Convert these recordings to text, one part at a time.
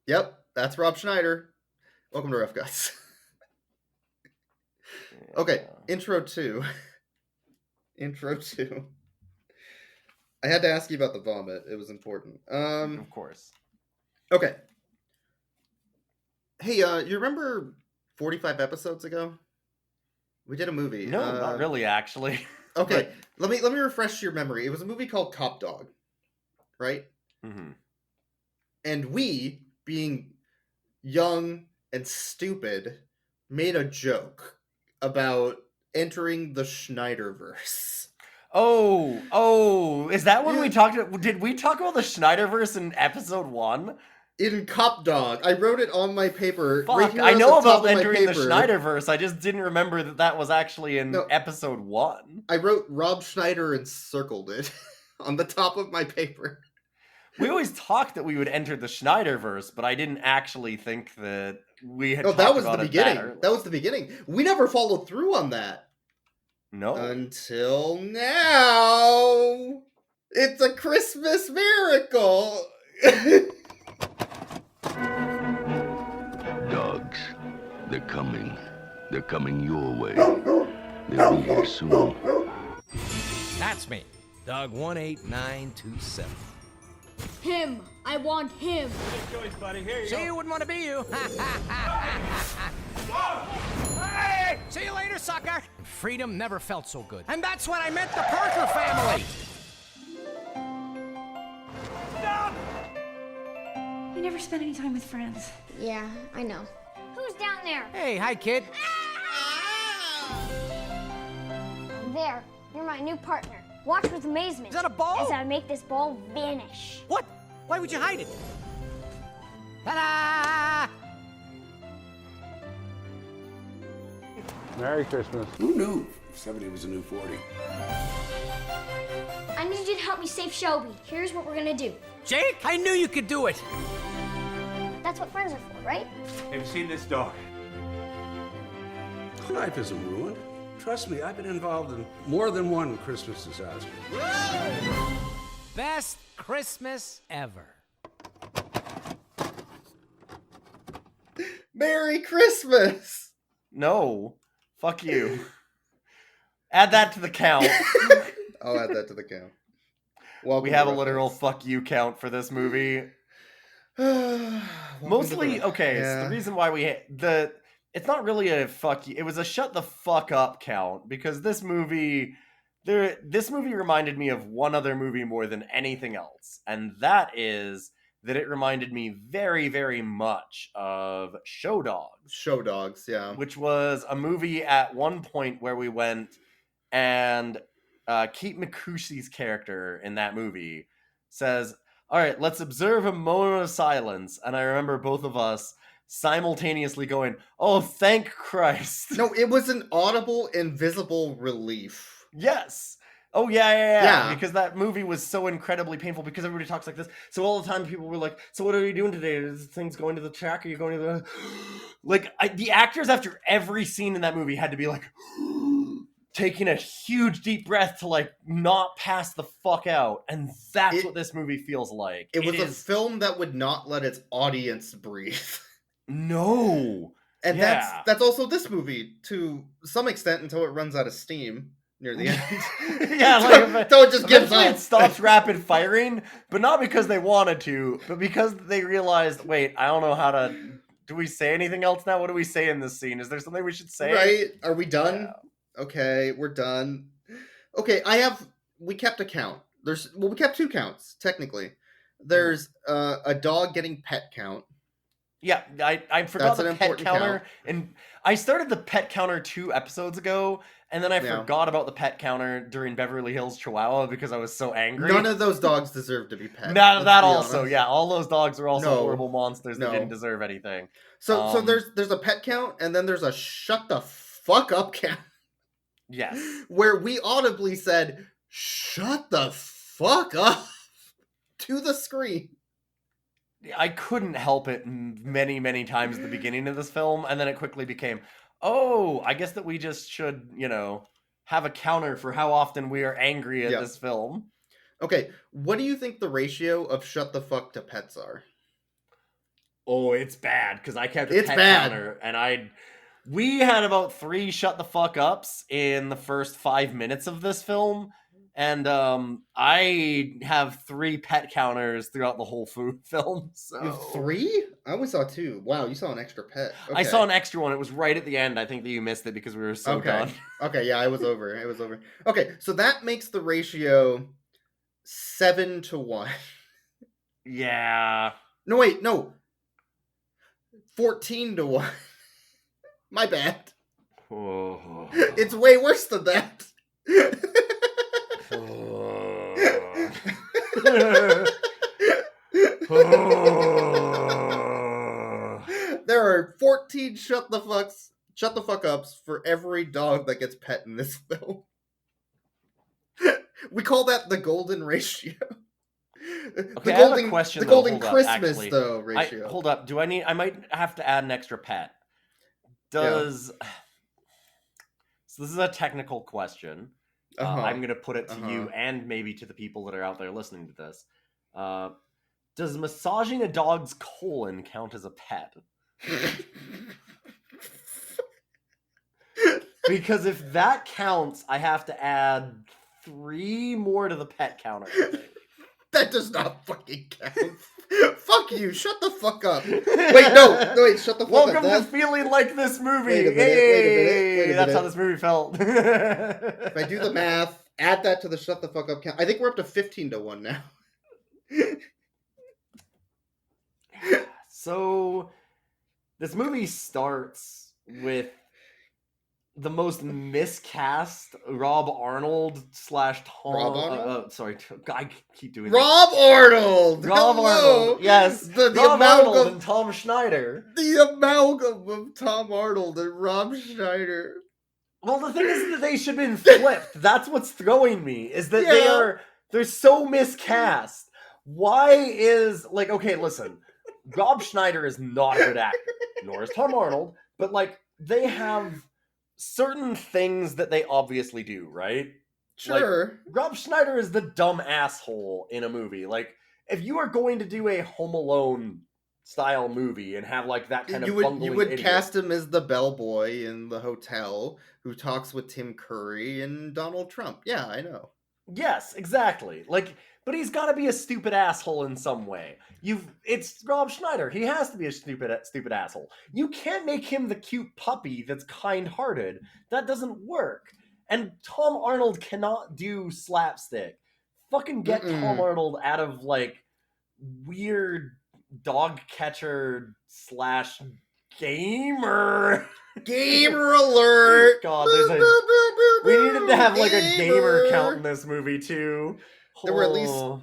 Yep, that's Rob Schneider. Welcome to Rough Guts. Okay, intro 2. Intro 2. I had to ask you about the vomit. It was important. Of course. Okay. Hey, you remember 45 episodes ago? We did a movie. No, not really, actually. Okay, let me refresh your memory. It was a movie called Cop Dog, right? Mm-hmm. And we, being young and stupid, made a joke about entering the Schneiderverse. Oh, is that when we talked? Did we talk about the Schneiderverse in episode 1? In Cop Dog, I wrote it on my paper. Fuck, right here I at know the top about of my entering the paper. Schneiderverse. I just didn't remember that was actually in episode 1. I wrote Rob Schneider and circled it on the top of my paper. We always talked that we would enter the Schneiderverse, but I didn't actually think that we had. No, talked that was about the it beginning. That was the beginning. We never followed through on that. No. Until now. It's a Christmas miracle. Dogs, they're coming. They're coming your way. They'll be here soon. That's me, Dog 18927. Him! I want him! Good choice, buddy. Here you go. See, you wouldn't want to be you. Hey! See you later, sucker. Freedom never felt so good. And that's when I met the Parker family. Stop! You never spent any time with friends. Yeah, I know. Who's down there? Hey, hi, kid. There. You're my new partner. Watch with amazement. Is that a ball? As I make this ball vanish. What? Why would you hide it? Ta-da! Merry Christmas. Who knew 70 was a new 40? I need you to help me save Shelby. Here's what we're gonna do. Jake, I knew you could do it. That's what friends are for, right? Have you seen this dog? Life isn't ruined. Trust me, I've been involved in more than one Christmas disaster. Best Christmas ever. Merry Christmas! No. Fuck you. Add that to the count. I'll add that to the count. We have a literal fuck you count for this movie. Mostly, okay, Yeah. so the reason why it's not really a fuck you, it was a shut the fuck up count, because this movie reminded me of one other movie more than anything else, and that is that it reminded me very, very much of Show Dogs. Show Dogs, yeah. Which was a movie at one point where we went and Kate McCushie's character in that movie says, all right, let's observe a moment of silence. And I remember both of us simultaneously going, oh, thank Christ. No, it was an audible, invisible relief. Yes. Oh, yeah. Because that movie was so incredibly painful because everybody talks like this. So all the time people were like, so what are you doing today? Is things going to the track? Are you going to the... Like, the actors after every scene in that movie had to be like... taking a huge deep breath to like not pass the fuck out, and that's what this movie feels like. It was a film that would not let its audience breathe. No. And that's also this movie to some extent until it runs out of steam near the end. Yeah, like so it just gives up. It stops rapid firing, but not because they wanted to, but because they realized, wait, I don't know how to. Do we say anything else now? What do we say in this scene? Is there something we should say? Right? Are we done? Yeah. Okay, we're done. Okay, we kept a count. We kept 2 counts, technically. There's a dog getting pet count. Yeah, I forgot the pet counter. And I started the pet counter 2 episodes ago, and then I forgot about the pet counter during Beverly Hills Chihuahua because I was so angry. None of those dogs deserve to be pet. That also, honest. Yeah, all those dogs are also horrible monsters that No. didn't deserve anything. So there's a pet count, and then there's a shut the fuck up count. Yes. Where we audibly said, shut the fuck up to the screen. I couldn't help it many, many times at the beginning of this film, and then it quickly became, oh, I guess that we just should, have a counter for how often we are angry at this film. Okay, what do you think the ratio of shut the fuck to pets are? Oh, it's bad because I kept a It's pet bad. counter, and we had about 3 shut the fuck ups in the first 5 minutes of this film, and I have 3 pet counters throughout the whole film. So You have 3? I only saw 2. Wow, you saw an extra pet. Okay. I saw an extra one. It was right at the end. I think that you missed it because we were so done. Okay, yeah, it was over. It was over. Okay, so that makes the ratio 7-1. Yeah. No, wait, no. 14-1. My bad. Oh. It's way worse than that. There are 14 shut the fuck ups for every dog that gets pet in this film. We call that the golden ratio. Okay, I have a question. The though. golden Hold up, Christmas actually. ratio. Hold up. I might have to add an extra pet. So this is a technical question. I'm going to put it to you and maybe to the people that are out there listening to this. Does massaging a dog's colon count as a pet? Because if that counts, I have to add 3 more to the pet counter. That does not fucking count. Fuck you. Shut the fuck up. Wait, shut the fuck Welcome up. to feeling like this movie. Wait a minute, wait a minute. That's how this movie felt. If I do the math, add that to the shut the fuck up count. I think we're up to 15-1 now. So, this movie starts with the most miscast Rob Arnold / Tom. Rob Arnold? Sorry, I keep doing Rob Arnold! Rob Hello! Arnold, yes. The Rob amalgam, Arnold and Tom Schneider. The amalgam of Tom Arnold and Rob Schneider. Well, the thing is that they should have been flipped. That's what's throwing me, is that they're so miscast. Why is, like, okay, listen, Rob Schneider is not a good actor, nor is Tom Arnold, but, like, they have certain things that they obviously do, right? Sure. Like, Rob Schneider is the dumb asshole in a movie. Like, if you are going to do a Home Alone style movie and have like that kind of bungling you would idiot, cast him as the bellboy in the hotel who talks with Tim Curry and Donald Trump. Yeah, I know. Yes, exactly. Like, but he's got to be a stupid asshole in some way. It's Rob Schneider. He has to be a stupid asshole. You can't make him the cute puppy that's kind-hearted. That doesn't work. And Tom Arnold cannot do slapstick. Fucking get Tom Arnold out of like weird dog catcher / gamer. Gamer alert! God, we needed to have like a gamer count in this movie too. There were at least 4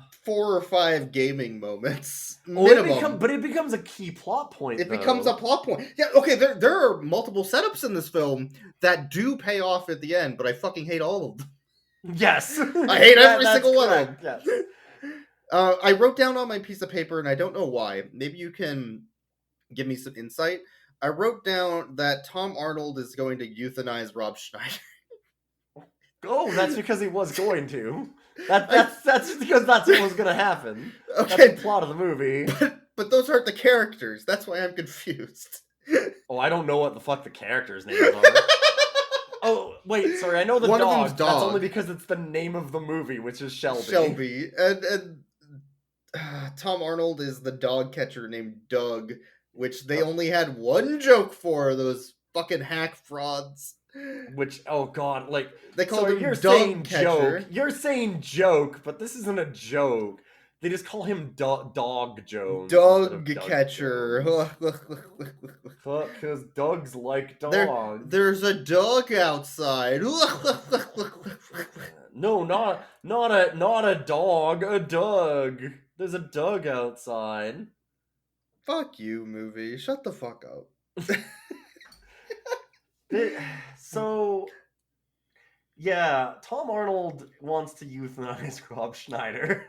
or 5 gaming moments. Minimum. But it becomes a key plot point. It becomes a plot point. Yeah, okay, there are multiple setups in this film that do pay off at the end, but I fucking hate all of them. Yes. I hate every single one of them. Yes. I wrote down on my piece of paper, and I don't know why. Maybe you can give me some insight. I wrote down that Tom Arnold is going to euthanize Rob Schneider. Oh, that's because he was going to. That's because that's what was going to happen. Okay. That's the plot of the movie. But those aren't the characters. That's why I'm confused. Oh, I don't know what the fuck the characters' names are. Oh, wait, sorry. I know the One of dog. them's dog. That's only because it's the name of the movie, which is Shelby. Shelby. And Tom Arnold is the dog catcher named Doug, which they only had one joke for, those fucking hack frauds. Which, oh god, like, they call him you're Dog saying Catcher. Joke. You're saying joke, but this isn't a joke. They just call him Dog Jones. Dog Catcher. Fuck, because dogs like dogs. There's a dog outside. No, not a dog, a Doug. There's a Doug outside. Fuck you, movie. Shut the fuck up. So, yeah, Tom Arnold wants to euthanize Rob Schneider.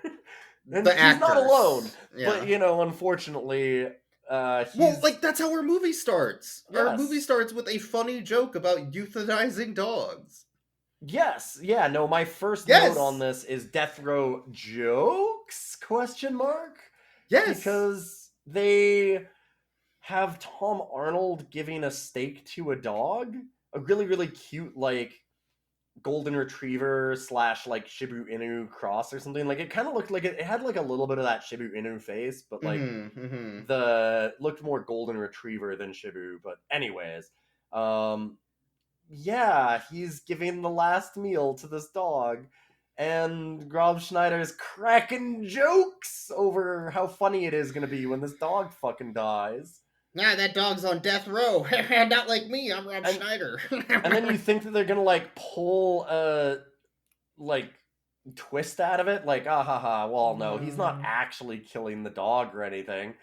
And he's not alone. Yeah. But, unfortunately, well, like, that's how our movie starts. Yes. Our movie starts with a funny joke about euthanizing dogs. Yes. Yeah, no, my first note on this is Death Row jokes? ? Yes. Because they have Tom Arnold giving a steak to a dog, a really, really cute, like, golden retriever / like Shiba Inu cross or something. Like, it kind of looked like it had like a little bit of that Shiba Inu face, but like the looked more golden retriever than Shibu. But anyways, yeah, he's giving the last meal to this dog, and Rob Schneider's cracking jokes over how funny it is going to be when this dog fucking dies. Yeah, that dog's on death row. Not like me, I'm Rob Schneider. And then you think that they're going to, like, pull a, like, twist out of it? Like, well, no, he's not actually killing the dog or anything.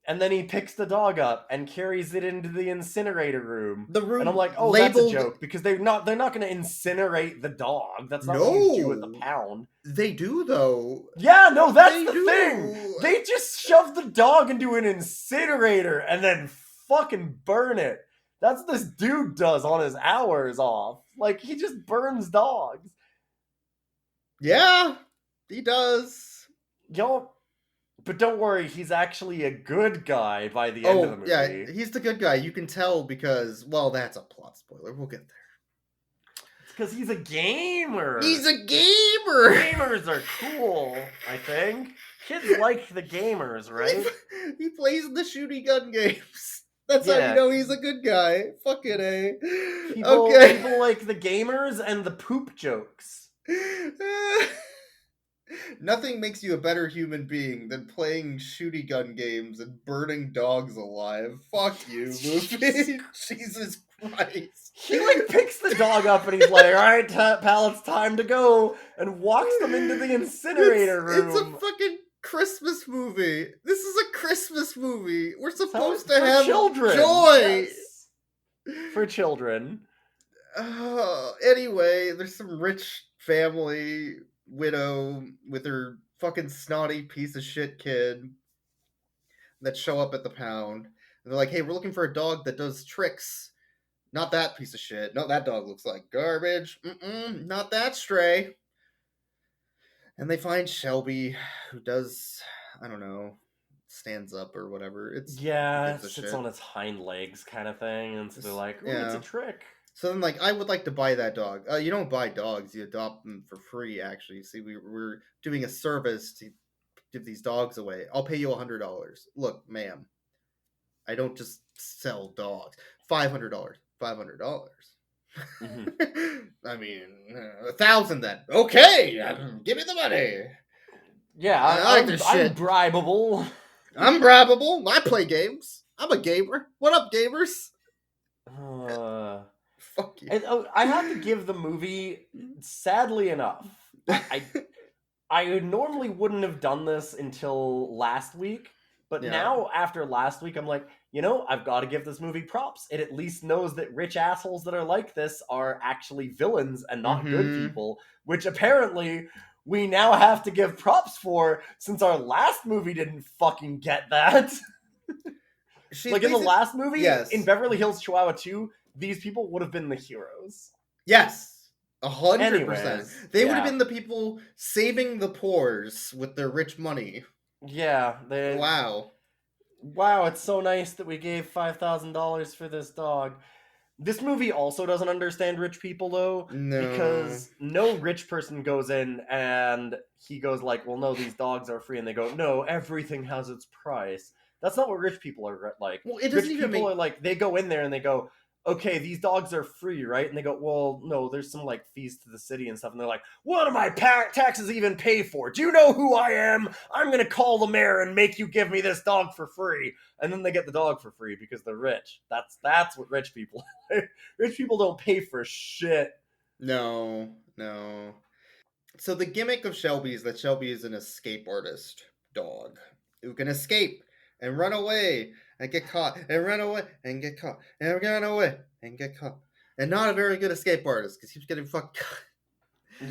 And then he picks the dog up and carries it into the incinerator room. And I'm like, oh, labeled... that's a joke, because they're not going to incinerate the dog. That's not what you do at the pound. They do, though. Yeah, no, that's the thing. They just shove the dog into an incinerator and then fucking burn it. That's what this dude does on his hours off. Like, he just burns dogs. Yeah, he does. But don't worry, he's actually a good guy by the end of the movie. Yeah, he's the good guy. You can tell because, well, that's a plot spoiler. We'll get there. It's because he's a gamer. He's a gamer! Gamers are cool, I think. Kids like the gamers, right? He plays the shooty gun games. That's how you know he's a good guy. Fucking A. People like the gamers and the poop jokes. Nothing makes you a better human being than playing shooty gun games and burning dogs alive. Fuck you, movie. Jesus Christ. He, like, picks the dog up and he's like, alright, pal, it's time to go, and walks them into the incinerator room. It's a fucking Christmas movie. This is a Christmas movie. We're supposed to have children. Joy. Yes. For children. Anyway, there's some rich family widow with her fucking snotty piece of shit kid that show up at the pound. And they're like, hey, we're looking for a dog that does tricks. Not that piece of shit. No, that dog looks like garbage. Not that stray. And they find Shelby, who does, I don't know, stands up or whatever. It sits on its hind legs kind of thing. And so they're like, it's a trick. So then, like, I would like to buy that dog. You don't buy dogs, you adopt them for free, actually. See, we're doing a service to give these dogs away. I'll pay you $100. Look, ma'am, I don't just sell dogs. $500. $500. I mean, 1,000 then. Okay, give me the money. Yeah, I'm bribable. I'm bribable. I play games. I'm a gamer. What up, gamers? Fuck you. I have to give the movie, sadly enough, I normally wouldn't have done this until last week, but now, after last week, I'm like, I've got to give this movie props. It at least knows that rich assholes that are like this are actually villains and not good people, which apparently we now have to give props for, since our last movie didn't fucking get that. Like, in the last movie, in Beverly Hills Chihuahua 2, these people would have been the heroes. Yes, 100%. They would have been the people saving the poors with their rich money. Yeah. Wow, it's so nice that we gave $5,000 for this dog. This movie also doesn't understand rich people, though. No. Because no rich person goes in and he goes like, well, no, these dogs are free. And they go, no, everything has its price. That's not what rich people are like. Well, it doesn't even people are like, they go in there and they go, okay, these dogs are free, right? And they go, well, no, there's some, like, fees to the city and stuff. And they're like, what do my taxes even pay for? Do you know who I am? I'm going to call the mayor and make you give me this dog for free. And then they get the dog for free because they're rich. That's what rich people Rich people don't pay for shit. No. So the gimmick of Shelby is that Shelby is an escape artist dog who can escape and run away and get caught and run away and get caught and run away and get caught. And not a very good escape artist because he's getting fucked.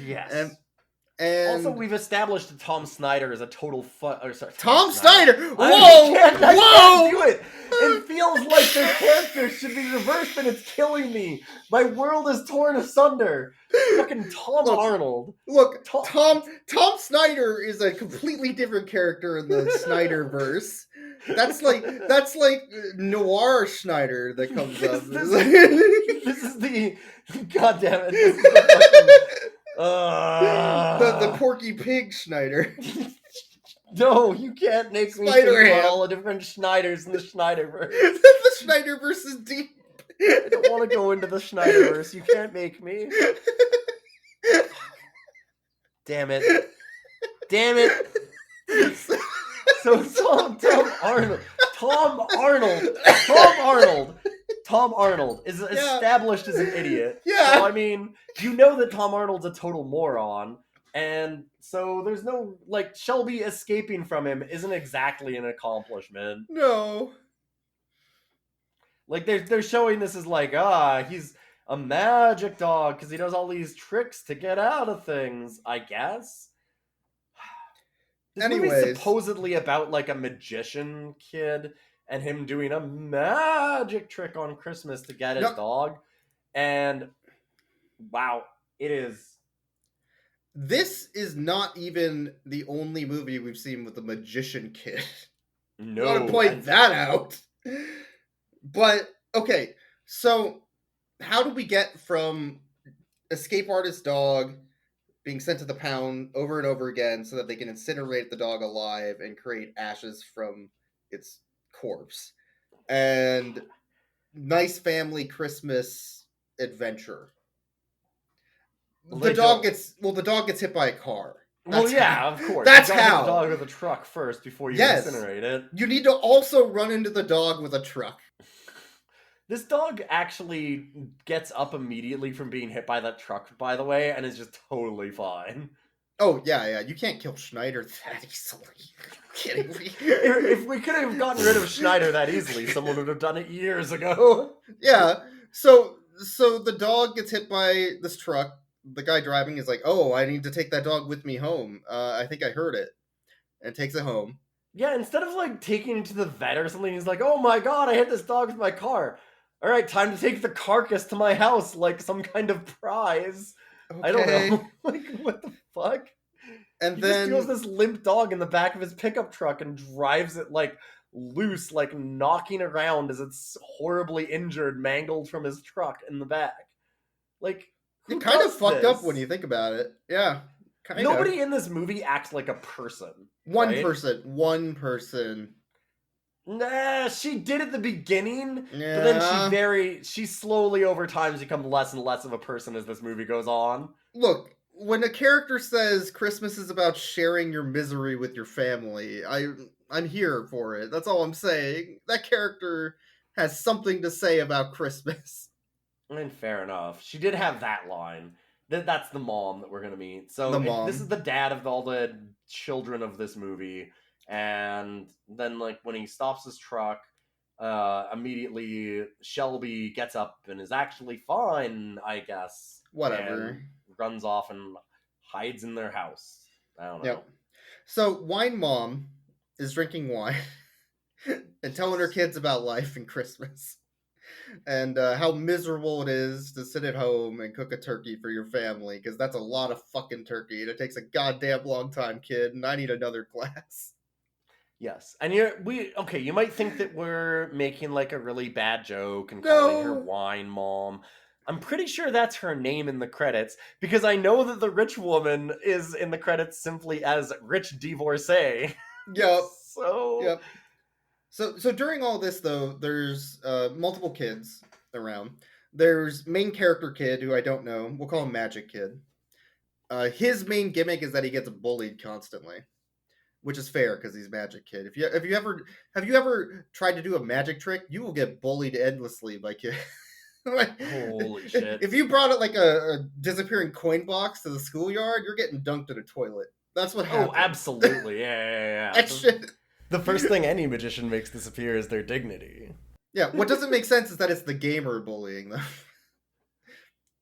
Yes. And also, we've established that Tom Snyder is a total Tom Snyder! Whoa! I can't do it! In feels like their characters should be reversed, and it's killing me. My world is torn asunder. Fucking Tom Arnold. Look, Tom Snyder is a completely different character in the Schneiderverse. That's like noir Schneider that comes up. This is the God damn it. This is the the Porky Pig Schneider. No, you can't make me think about all the different Schneiders in the Schneiderverse. The Schneiderverse is deep. I don't want to go into the Schneiderverse. You can't make me. Damn it. So Tom Arnold is established as an idiot. Yeah. So, I mean, you know that Tom Arnold's a total moron. And so there's no, like, Shelby escaping from him isn't exactly an accomplishment. No. Like, they're showing this as like, he's a magic dog because he does all these tricks to get out of things, I guess. This movie's supposedly about, like, a magician kid and him doing a magic trick on Christmas to get his dog. And, wow, it is... This is not even the only movie we've seen with a magician kid. No. I want to point that out. But, okay, so how do we get from escape artist dog being sent to the pound over and over again so that they can incinerate the dog alive and create ashes from its corpse? And nice family Christmas adventure. The dog gets hit by a car. Of course. That's you how. Hit the dog with a truck first before you incinerate it. You need to also run into the dog with a truck. This dog actually gets up immediately from being hit by that truck, by the way, and is just totally fine. Oh, yeah. You can't kill Schneider that easily. Are you kidding me? If we could have gotten rid of Schneider that easily, someone would have done it years ago. Yeah. So the dog gets hit by this truck. The guy driving is like, oh, I need to take that dog with me home. I think I heard it. And takes it home. Yeah, instead of, like, taking it to the vet or something, he's like, oh my god, I hit this dog with my car. All right, time to take the carcass to my house like some kind of prize. Okay. I don't know. Like, what the fuck? And he then... just throws this limp dog in the back of his pickup truck and drives it, like, loose, like, knocking around as it's horribly injured, mangled from his truck in the back. Like... It kind of fucked up when you think about it. Yeah. Kinda. Nobody in this movie acts like a person. One person. Nah, she did at the beginning, but then she slowly over time has become less and less of a person as this movie goes on. Look, when a character says Christmas is about sharing your misery with your family, I'm here for it. That's all I'm saying. That character has something to say about Christmas. I mean, fair enough. She did have that line. That's the mom that we're going to meet. So this is the dad of all the children of this movie. And then, like, when he stops his truck, immediately Shelby gets up and is actually fine, I guess. Whatever. Runs off and hides in their house. I don't know. Yep. So, Wine Mom is drinking wine and telling her kids about life and Christmas. And how miserable it is to sit at home and cook a turkey for your family, because that's a lot of fucking turkey, and it takes a goddamn long time, kid, and I need another glass. Yes, and you might think that we're making, like, a really bad joke and calling her Wine Mom. I'm pretty sure that's her name in the credits, because I know that the rich woman is in the credits simply as Rich Divorcee. Yep. Yep. So during all this, though, there's multiple kids around. There's main character kid, who I don't know. We'll call him Magic Kid. His main gimmick is that he gets bullied constantly, which is fair because he's Magic Kid. Have you ever tried to do a magic trick? You will get bullied endlessly by kids. Holy shit! If you brought it like a disappearing coin box to the schoolyard, you're getting dunked in a toilet. That's what happens. Oh, absolutely! Yeah. That shit. The first thing any magician makes disappear is their dignity. Yeah, what doesn't make sense is that it's the gamer bullying them.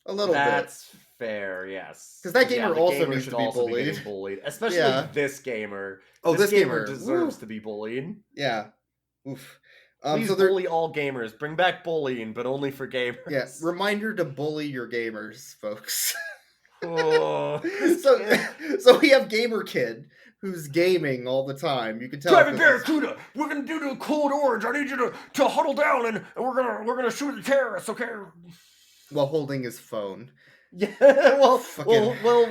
A little bit. That's fair, yes. Because that gamer also needs to be bullied. Especially this gamer. Oh, this gamer deserves to be bullied. Yeah. Oof. Please So bully all gamers. Bring back bullying, but only for gamers. yeah, reminder to bully your gamers, folks. Oh, so we have Gamer Kid, who's gaming all the time. You can tell. Private Barracuda, we're gonna do the Code Orange. I need you to huddle down, and we're gonna shoot the terrorists, okay? While holding his phone. Yeah, well,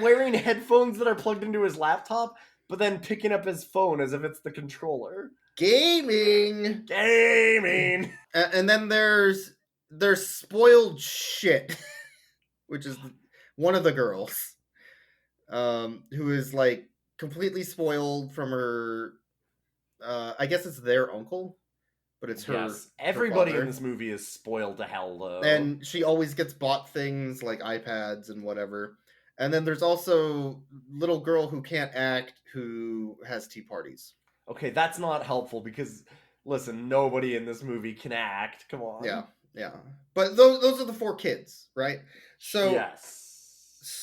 wearing headphones that are plugged into his laptop, but then picking up his phone as if it's the controller. Gaming. And then there's spoiled shit, which is one of the girls, who is like completely spoiled from her. I guess it's their uncle, but it's her. Yes, everybody her in this movie is spoiled to hell, though. And she always gets bought things like iPads and whatever. And then there's also little girl who can't act who has tea parties. Okay, that's not helpful because, listen, nobody in this movie can act. Come on. Yeah. But those are the 4 kids, right? So yes.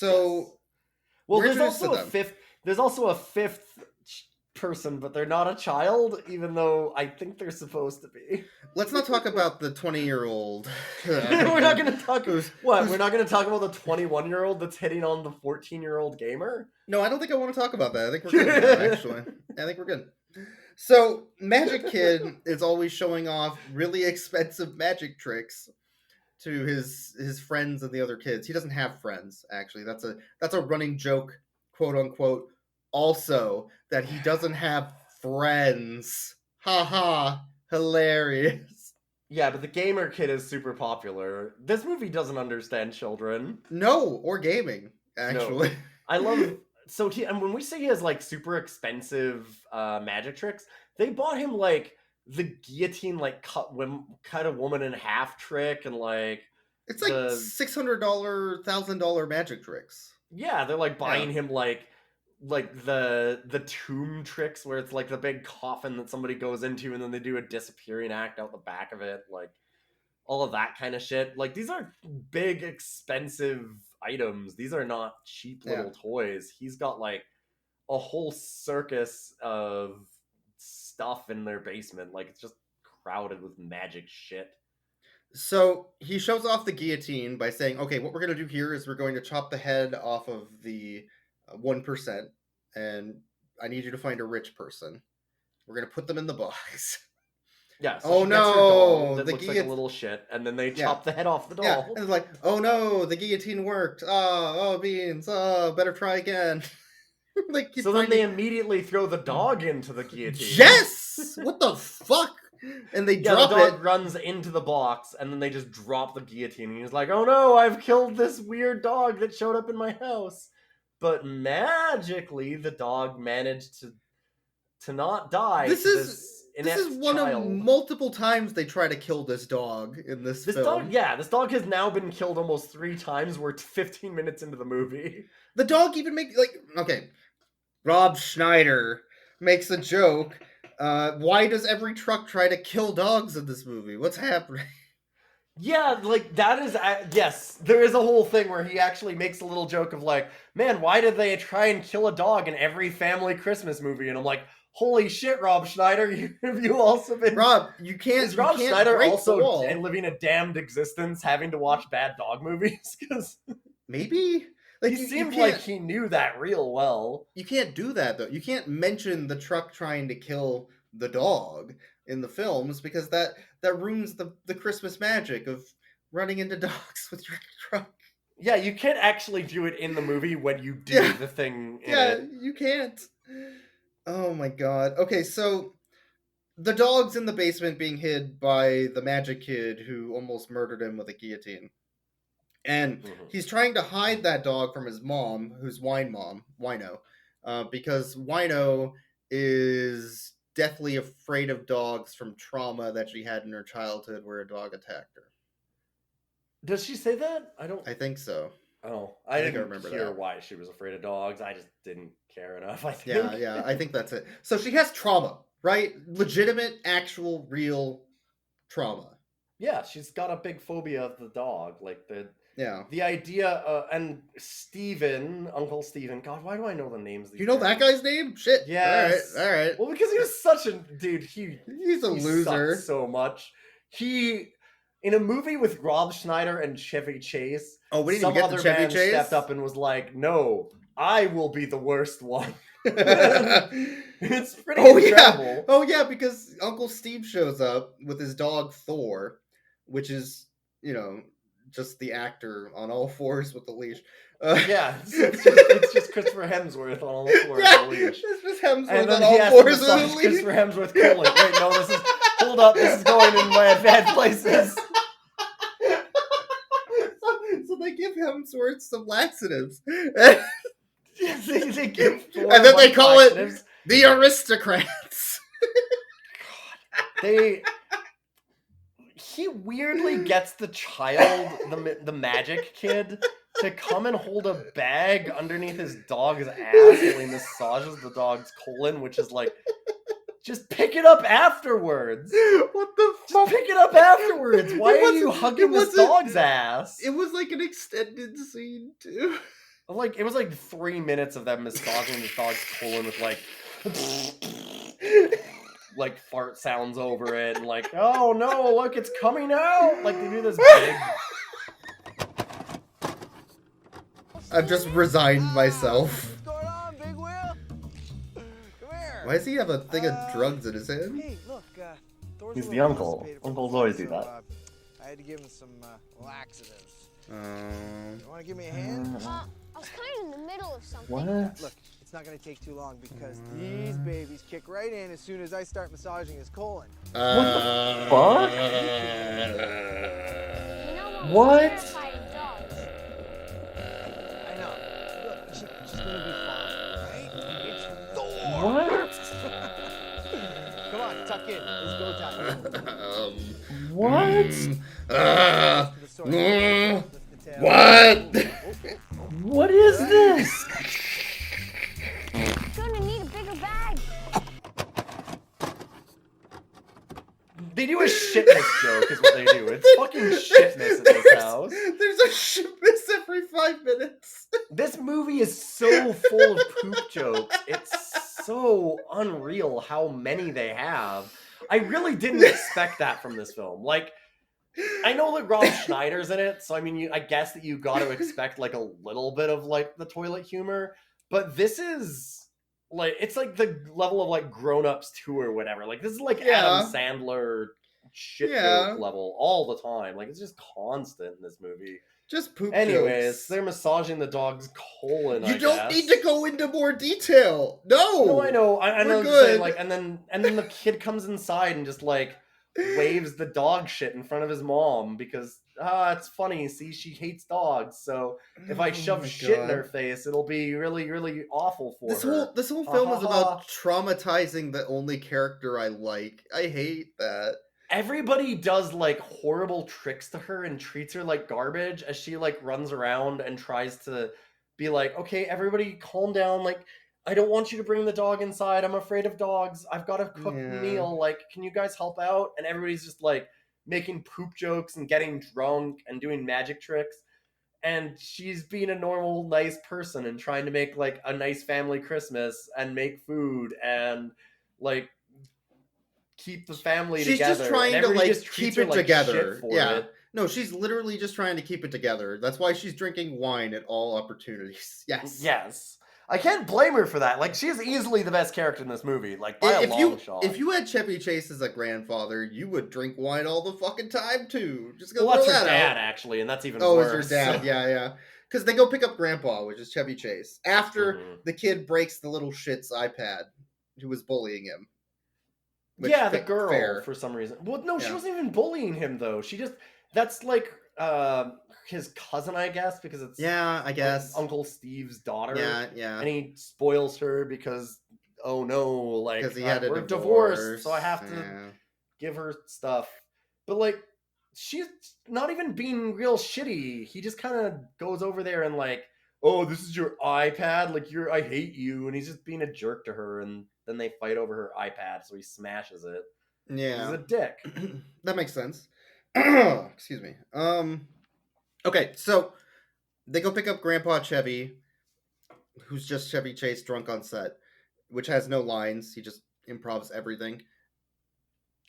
Well, there's also a fifth. There's also a fifth person, but they're not a child, even though I think they're supposed to be. Let's not talk about the 20-year-old. We're not going to talk. What? We're not going to talk about the 21-year-old that's hitting on the 14-year-old gamer? No, I don't think I want to talk about that. I think we're good now, actually. I think we're good. So, Magic Kid is always showing off really expensive magic tricks to his friends and the other kids. He doesn't have friends, actually. That's a running joke, quote unquote. Also, that he doesn't have friends. Ha, hilarious. Yeah, but the gamer kid is super popular. This movie doesn't understand children. No, or gaming, actually. No. I love... So, and when we say he has, like, super expensive magic tricks, they bought him, like, the guillotine, like, cut a woman in half trick, and, like... It's like $600, $1,000 magic tricks. Yeah, they're, like, buying him, like the tomb tricks, where it's, like, the big coffin that somebody goes into, and then they do a disappearing act out the back of it, like, all of that kind of shit. Like, these are big, expensive items. These are not cheap little toys. He's got like a whole circus of stuff in their basement. Like, it's just crowded with magic shit. So he shows off the guillotine by saying, okay, what we're going to do here is we're going to chop the head off of the 1%, and I need you to find a rich person. We're going to put them in the box. Yeah. So oh no! That looks like a little shit, and then they chop the head off the doll. Yeah, and it's like, oh no, the guillotine worked. Oh beans. Oh, better try again. So then they immediately throw the dog into the guillotine. Yes. What the fuck? And they drop the dog runs into the box, and then they just drop the guillotine. And he's like, "Oh no, I've killed this weird dog that showed up in my house." But magically, the dog managed to not die. This is one of multiple times they try to kill this dog in this film. This dog has now been killed almost 3 times. We're 15 minutes into the movie. The dog even makes, like, okay, Rob Schneider makes a joke. Why does every truck try to kill dogs in this movie? What's happening? Yeah, like, that is... yes, there is a whole thing where he actually makes a little joke of, like, man, why did they try and kill a dog in every family Christmas movie? And I'm like, holy shit, Rob Schneider, have you also been... Rob, you can't... Is Rob Schneider also living a damned existence, having to watch bad dog movies? Because maybe? Like, he seemed like he knew that real well. You can't do that, though. You can't mention the truck trying to kill the dog in the films, because that ruins the Christmas magic of running into dogs with your truck. Yeah, you can't actually do it in the movie when you do the thing in it. You can't. Oh my god. Okay, so the dog's in the basement being hid by the magic kid who almost murdered him with a guillotine. And he's trying to hide that dog from his mom, who's Wino, because Wino is deathly afraid of dogs from trauma that she had in her childhood where a dog attacked her. Does she say that? I think so. Oh, I didn't remember hear why she was afraid of dogs. I just didn't care enough, I think. Yeah, I think that's it. So she has trauma, right? Legitimate, actual, real trauma. Yeah, she's got a big phobia of the dog. Like, Yeah. The idea, and Steven, Uncle Steven, God, why do I know the names of these You know that guy's name? Shit. Yes. All right. Well, because he was such a dude. He's a loser. Sucked so much. In a movie with Rob Schneider and Chevy Chase, Oh, we didn't even get to Chevy Chase? Stepped up and was like, "No, I will be the worst one." It's pretty incredible. Oh yeah, because Uncle Steve shows up with his dog Thor, which is, just the actor on all fours with the leash. It's just Christopher Hemsworth on all fours with a leash. It's just Hemsworth and on all fours with a leash. Christopher Hemsworth colon. Wait, no, hold up, this is going in bad places. So they give Hemsworth some laxatives. They give Thor and then they call laxatives. It the Aristocrats. God. He weirdly gets the child, the magic kid, to come and hold a bag underneath his dog's ass while he massages the dog's colon, which is like, just pick it up afterwards. What the fuck? Just pick it up afterwards. Why are you hugging this dog's ass? It was like an extended scene too. It was like 3 minutes of them massaging the dog's colon with like fart sounds over it, and like, oh no, look, it's coming out. Like they do this big. I've just resigned myself. What's going on, Big Wheel? Come here. Why does he have a thing of drugs in his hand? Hey, look, Thor's He's a the little uncle. constipated from Uncles the always flu, do that. so, I had to give him some laxatives. You want to give me a hand? I was kind of in the middle of something. What? Look, it's not going to take too long because these babies kick right in as soon as I start massaging his colon. What the fuck? What? Terrified of dogs. I know. Look, she's going to be fine, right? It's Thor! What? Come on, tuck in. It's go time. What? What is this? Gonna need a bigger bag. They do a shitness joke, is what they do. It's fucking shitness in this house. There's a shitness every 5 minutes. This movie is so full of poop jokes. It's so unreal how many they have. I really didn't expect that from this film. Like, I know that Rob Schneider's in it, so I mean, I guess that you got to expect like a little bit of like the toilet humor, but this is like, it's like the level of like Grown Ups 2 or whatever. Like this is like Adam Sandler shit joke level all the time. Like it's just constant in this movie. Just poop Anyways, jokes. they're massaging the dog's colon. You don't need to go into more detail. No, I know. I know. We're Just saying, good. like, and then the kid comes inside and just like waves the dog shit in front of his mom because it's funny. See, she hates dogs, so if I shove shit in her face, it'll be really, really awful for her. This whole film is about traumatizing the only character I like. I hate that. Everybody does like horrible tricks to her and treats her like garbage as she like runs around and tries to be like, okay, everybody calm down. Like, I don't want you to bring the dog inside. I'm afraid of dogs. I've got a cooked meal. Like, can you guys help out? And everybody's just like making poop jokes and getting drunk and doing magic tricks. And she's being a normal, nice person and trying to make like a nice family Christmas and make food and like keep the family together. She's just trying to like keep it together. Yeah. No, she's literally just trying to keep it together. That's why she's drinking wine at all opportunities. Yes. I can't blame her for that. Like, she's easily the best character in this movie. Like, by a long shot. If you had Chevy Chase as a grandfather, you would drink wine all the fucking time too. Just go that's throw her that dad, out. Actually, and that's even worse. worse. Oh, it's her dad. Yeah. Because they go pick up Grandpa, which is Chevy Chase, after the kid breaks the little shit's iPad, who was bullying him. Yeah, the girl, for some reason. Well, no, she wasn't even bullying him, though. She just... That's like his cousin, I guess, because it's... Yeah, I guess. Like Uncle Steve's daughter. Yeah. And he spoils her because, oh no, like, because he had a we're divorce, divorced, so I have to give her stuff. But, like, she's not even being real shitty. He just kind of goes over there and, like, oh, this is your iPad? Like, I hate you. And he's just being a jerk to her, and then they fight over her iPad, so he smashes it. Yeah. He's a dick. That makes sense. Excuse me. Okay, so they go pick up Grandpa Chevy, who's just Chevy Chase drunk on set, which has no lines. He just improvs everything.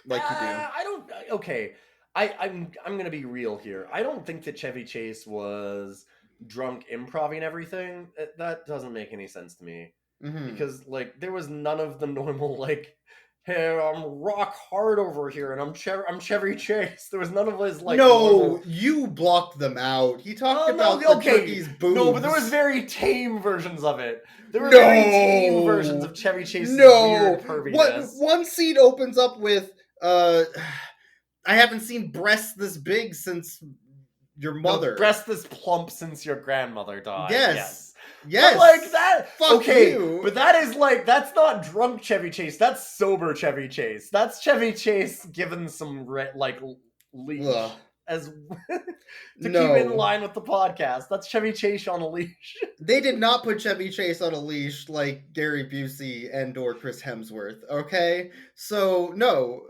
Like you do. I don't. Okay, I'm gonna be real here. I don't think that Chevy Chase was drunk improving everything. That doesn't make any sense to me. Because like there was none of the normal like, hey, I'm rock hard over here, and I'm Chevy Chase. There was none of his like. No, normal... you blocked them out. He talked about the turkey's boobs. No, but there was very tame versions of it. There were very tame versions of Chevy Chase's weird perviness. One scene opens up with, I haven't seen breasts this big since your mother. No, breasts this plump since your grandmother died. Yes. But like that. Fuck you. But that is like, that's not drunk Chevy Chase. That's sober Chevy Chase. That's Chevy Chase given some leash. Ugh. As to keep in line with the podcast. That's Chevy Chase on a leash. They did not put Chevy Chase on a leash like Gary Busey and or Chris Hemsworth, okay? So, no.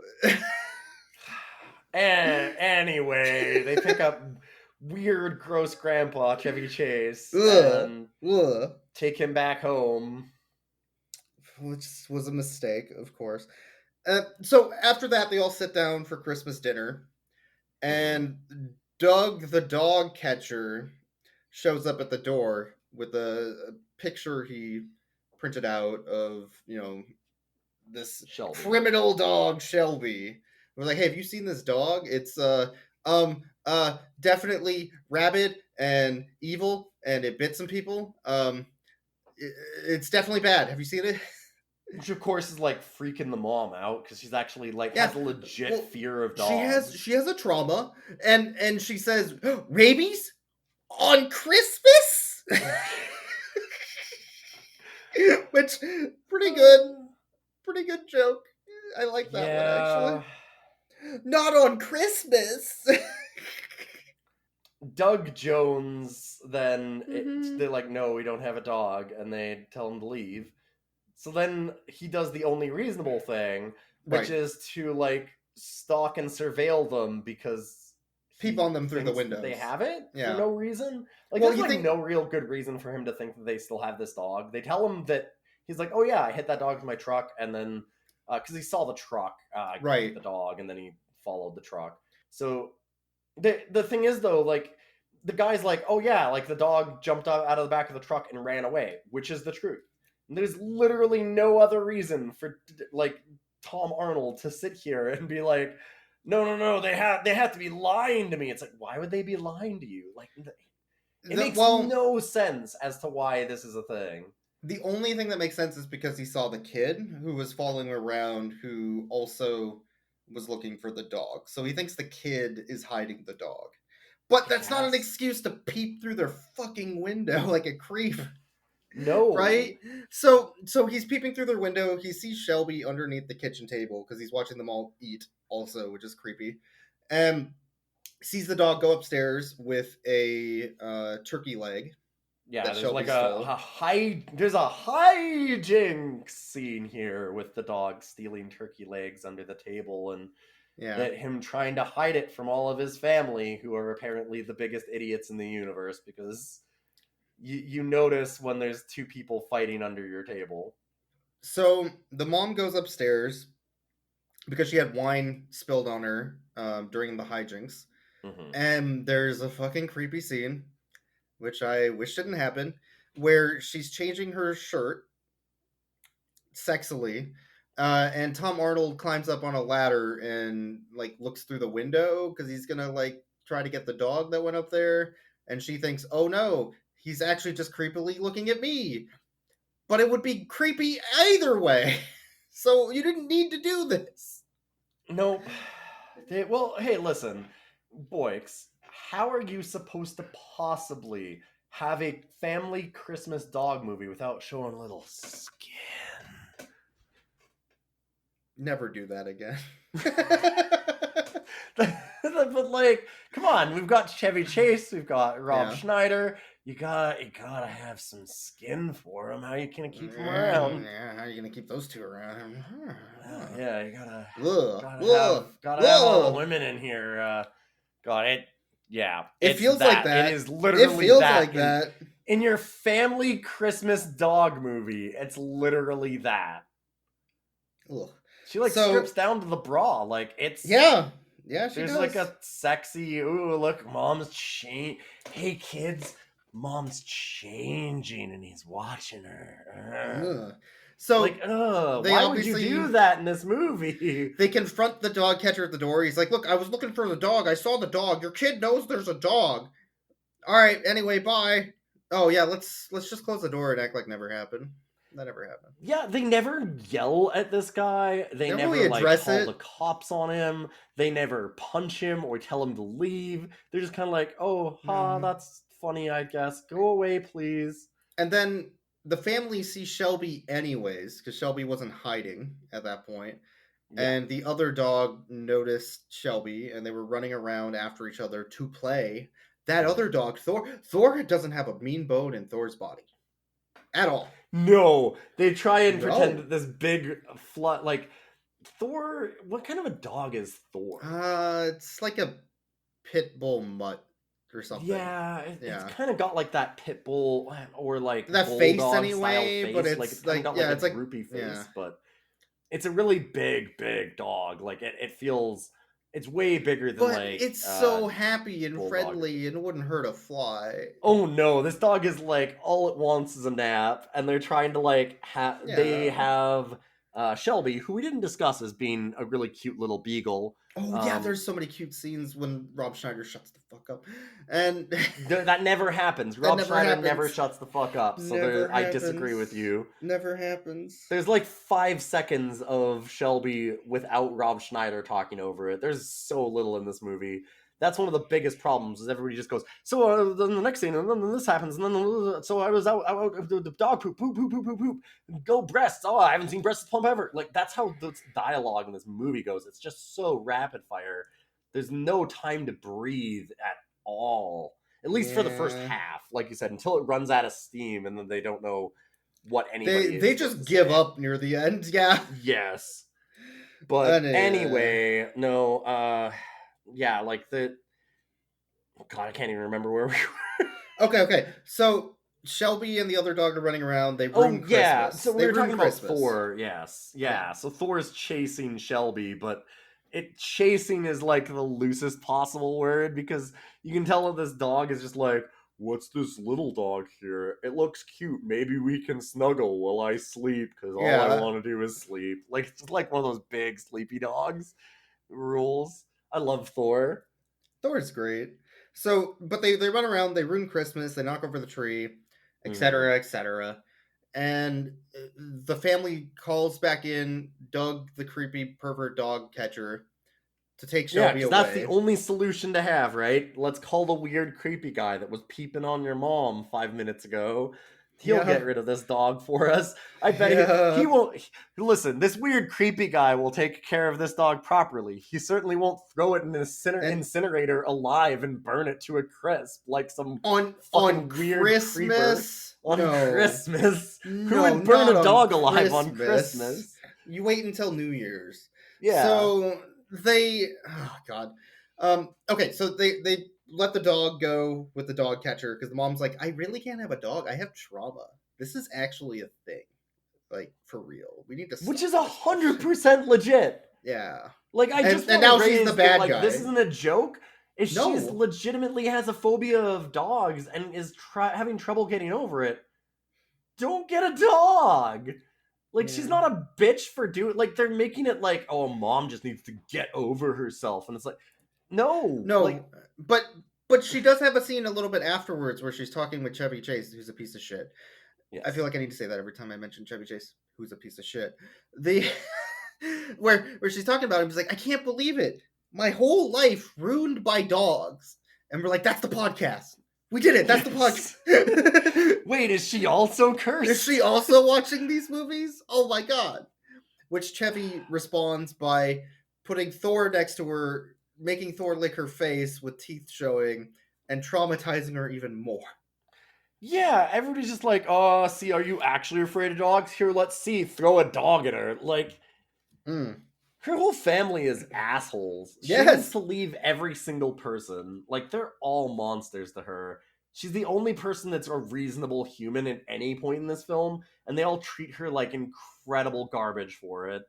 Anyway, they pick up weird, gross grandpa Chevy Chase and take him back home. Which was a mistake, of course. So, after that, they all sit down for Christmas dinner. And Doug, the dog catcher, shows up at the door with a picture he printed out of, this Shelby. Criminal dog, Shelby. We're like, hey, have you seen this dog? It's, definitely rabid and evil, and it bit some people. It's definitely bad. Have you seen it? Which of course is like freaking the mom out because she's actually like has a legit fear of dogs. She has a trauma, and she says rabies on Christmas, which pretty good joke. I like that one actually. Not on Christmas. Doug Jones then they're like, no, we don't have a dog, and they tell him to leave. So then he does the only reasonable thing, which is to like stalk and surveil them because peep on them through the windows. They have it for no reason. Like there's no real good reason for him to think that they still have this dog. They tell him that he's like, oh yeah, I hit that dog with my truck, and then because he saw the truck, hit the dog, and then he followed the truck. So the thing is though, like the guy's like, oh yeah, like the dog jumped out of the back of the truck and ran away, which is the truth. There's literally no other reason for like Tom Arnold to sit here and be like, no, they have to be lying to me. It's like, why would they be lying to you? Like, it makes no sense as to why this is a thing. The only thing that makes sense is because he saw the kid who was following around, who also was looking for the dog. So he thinks the kid is hiding the dog. But that's not an excuse to peep through their fucking window like a creep. No. Right? So he's peeping through their window. He sees Shelby underneath the kitchen table because he's watching them all eat also, which is creepy. And sees the dog go upstairs with a turkey leg. Yeah, there's Shelby like there's a hijinks scene here with the dog stealing turkey legs under the table and him trying to hide it from all of his family, who are apparently the biggest idiots in the universe because you notice when there's two people fighting under your table. So the mom goes upstairs because she had wine spilled on her during the hijinks. And there's a fucking creepy scene, which I wish didn't happen, where she's changing her shirt sexily, and Tom Arnold climbs up on a ladder and like looks through the window because he's gonna like try to get the dog that went up there, and she thinks, oh no, he's actually just creepily looking at me. But it would be creepy either way. So you didn't need to do this. Nope. Well, hey, listen, Boix, how are you supposed to possibly have a family Christmas dog movie without showing a little skin? Never do that again. But like, come on, we've got Chevy Chase, we've got Rob Schneider. You gotta have some skin for them. How are you gonna keep them around? Yeah, how are you gonna keep those two around? Yeah, you gotta have all the women in here. God, Yeah, It it's feels like that. It is literally It feels that. like that. In your family Christmas dog movie, it's literally that. Ugh. She like strips down to the bra, like it's yeah, she there's does. like a sexy ooh look, mom's change. Hey kids, mom's changing, and he's watching her. So like, they why would you do that in this movie? They confront the dog catcher at the door. He's like, "Look, I was looking for the dog. I saw the dog. Your kid knows there's a dog. All right, anyway, bye." Oh yeah, let's just close the door and act like never happened. That never happened. Yeah, they never yell at this guy. They never really address call it. the cops on him. They never punch him or tell him to leave. They're just kind of like, "Oh, that's funny, I guess. Go away, please." And then the family sees Shelby anyways, because Shelby wasn't hiding at that point. Yeah. And the other dog noticed Shelby, and they were running around after each other to play. That other dog, Thor doesn't have a mean bone in Thor's body. At all. No. They try and pretend that this big like Thor, what kind of a dog is Thor? It's like a pit bull mutt or something. Yeah, it's kind of got like that pit bull or like that face anyway, face. but it's like got it's like a droopy face, but it's a really big dog. Like it feels it's way bigger than it's so happy and friendly and wouldn't hurt a fly. Oh no, this dog is like all it wants is a nap, and they're trying to like they have Shelby, who we didn't discuss as being a really cute little beagle. Oh yeah, there's so many cute scenes when Rob Schneider shuts the fuck up, and that never happens. Rob Schneider never shuts the fuck up, so I disagree with you. Never happens. There's like 5 seconds of Shelby without Rob Schneider talking over it. There's so little in this movie. That's one of the biggest problems. Is everybody just goes, so then the next scene, and then this happens, and then so I was out the dog poop, go breasts. Oh, I haven't seen breasts plump ever. Like that's how the dialogue in this movie goes. It's just so rapid fire. There's no time to breathe at all. At least for the first half, like you said, until it runs out of steam, and then they don't know what anybody. They just give up near the end. Yeah. Yes. But anyway, no. Yeah, like the. Oh God, I can't even remember where we were. Okay. So Shelby and the other dog are running around. They ruin Christmas. Yeah. So we were talking Christmas. about Thor. Yes. Yeah. So Thor's chasing Shelby, but chasing is like the loosest possible word because you can tell that this dog is just like, what's this little dog here? It looks cute. Maybe we can snuggle while I sleep because all I want to do is sleep. Like it's just like one of those big sleepy dogs. Rules. I love Thor. Thor's great. So, but they run around, they ruin Christmas, they knock over the tree, etc., etc. And the family calls back in Doug, the creepy pervert dog catcher, to take Shelby away. That's the only solution to have, right? Let's call the weird creepy guy that was peeping on your mom 5 minutes ago. He'll get rid of this dog for us. I bet he won't. Listen, this weird creepy guy will take care of this dog properly. He certainly won't throw it in an incinerator alive and burn it to a crisp like some on weird Christmas. On Christmas, who would burn a dog alive on Christmas? You wait until New Year's. Yeah. So they. Oh God. Okay, so they let the dog go with the dog catcher because the mom's like, I really can't have a dog. I have trauma. This is actually a thing. Like, for real. We need to Which is 100% legit. Yeah. Like, I just and now she's the bad guy. This isn't a joke. If she legitimately has a phobia of dogs and is having trouble getting over it, don't get a dog. Like, she's not a bitch for doing... Like, they're making it like, oh, mom just needs to get over herself. And it's like, no. Like, but she does have a scene a little bit afterwards where she's talking with Chevy Chase, who's a piece of shit. Yes. I feel like I need to say that every time I mention Chevy Chase, who's a piece of shit. Where she's talking about him, he's like, I can't believe it. My whole life ruined by dogs. And we're like, that's the podcast. We did it. That's the podcast. Wait, is she also cursed? Is she also watching these movies? Oh my God. Which Chevy responds by putting Thor next to her, making Thor lick her face with teeth showing, and traumatizing her even more. Yeah, everybody's just like, oh, see, are you actually afraid of dogs? Here, let's see. Throw a dog at her. Like, Her whole family is assholes. She Yes. needs to leave every single person. Like, they're all monsters to her. She's the only person that's a reasonable human at any point in this film, and they all treat her like incredible garbage for it.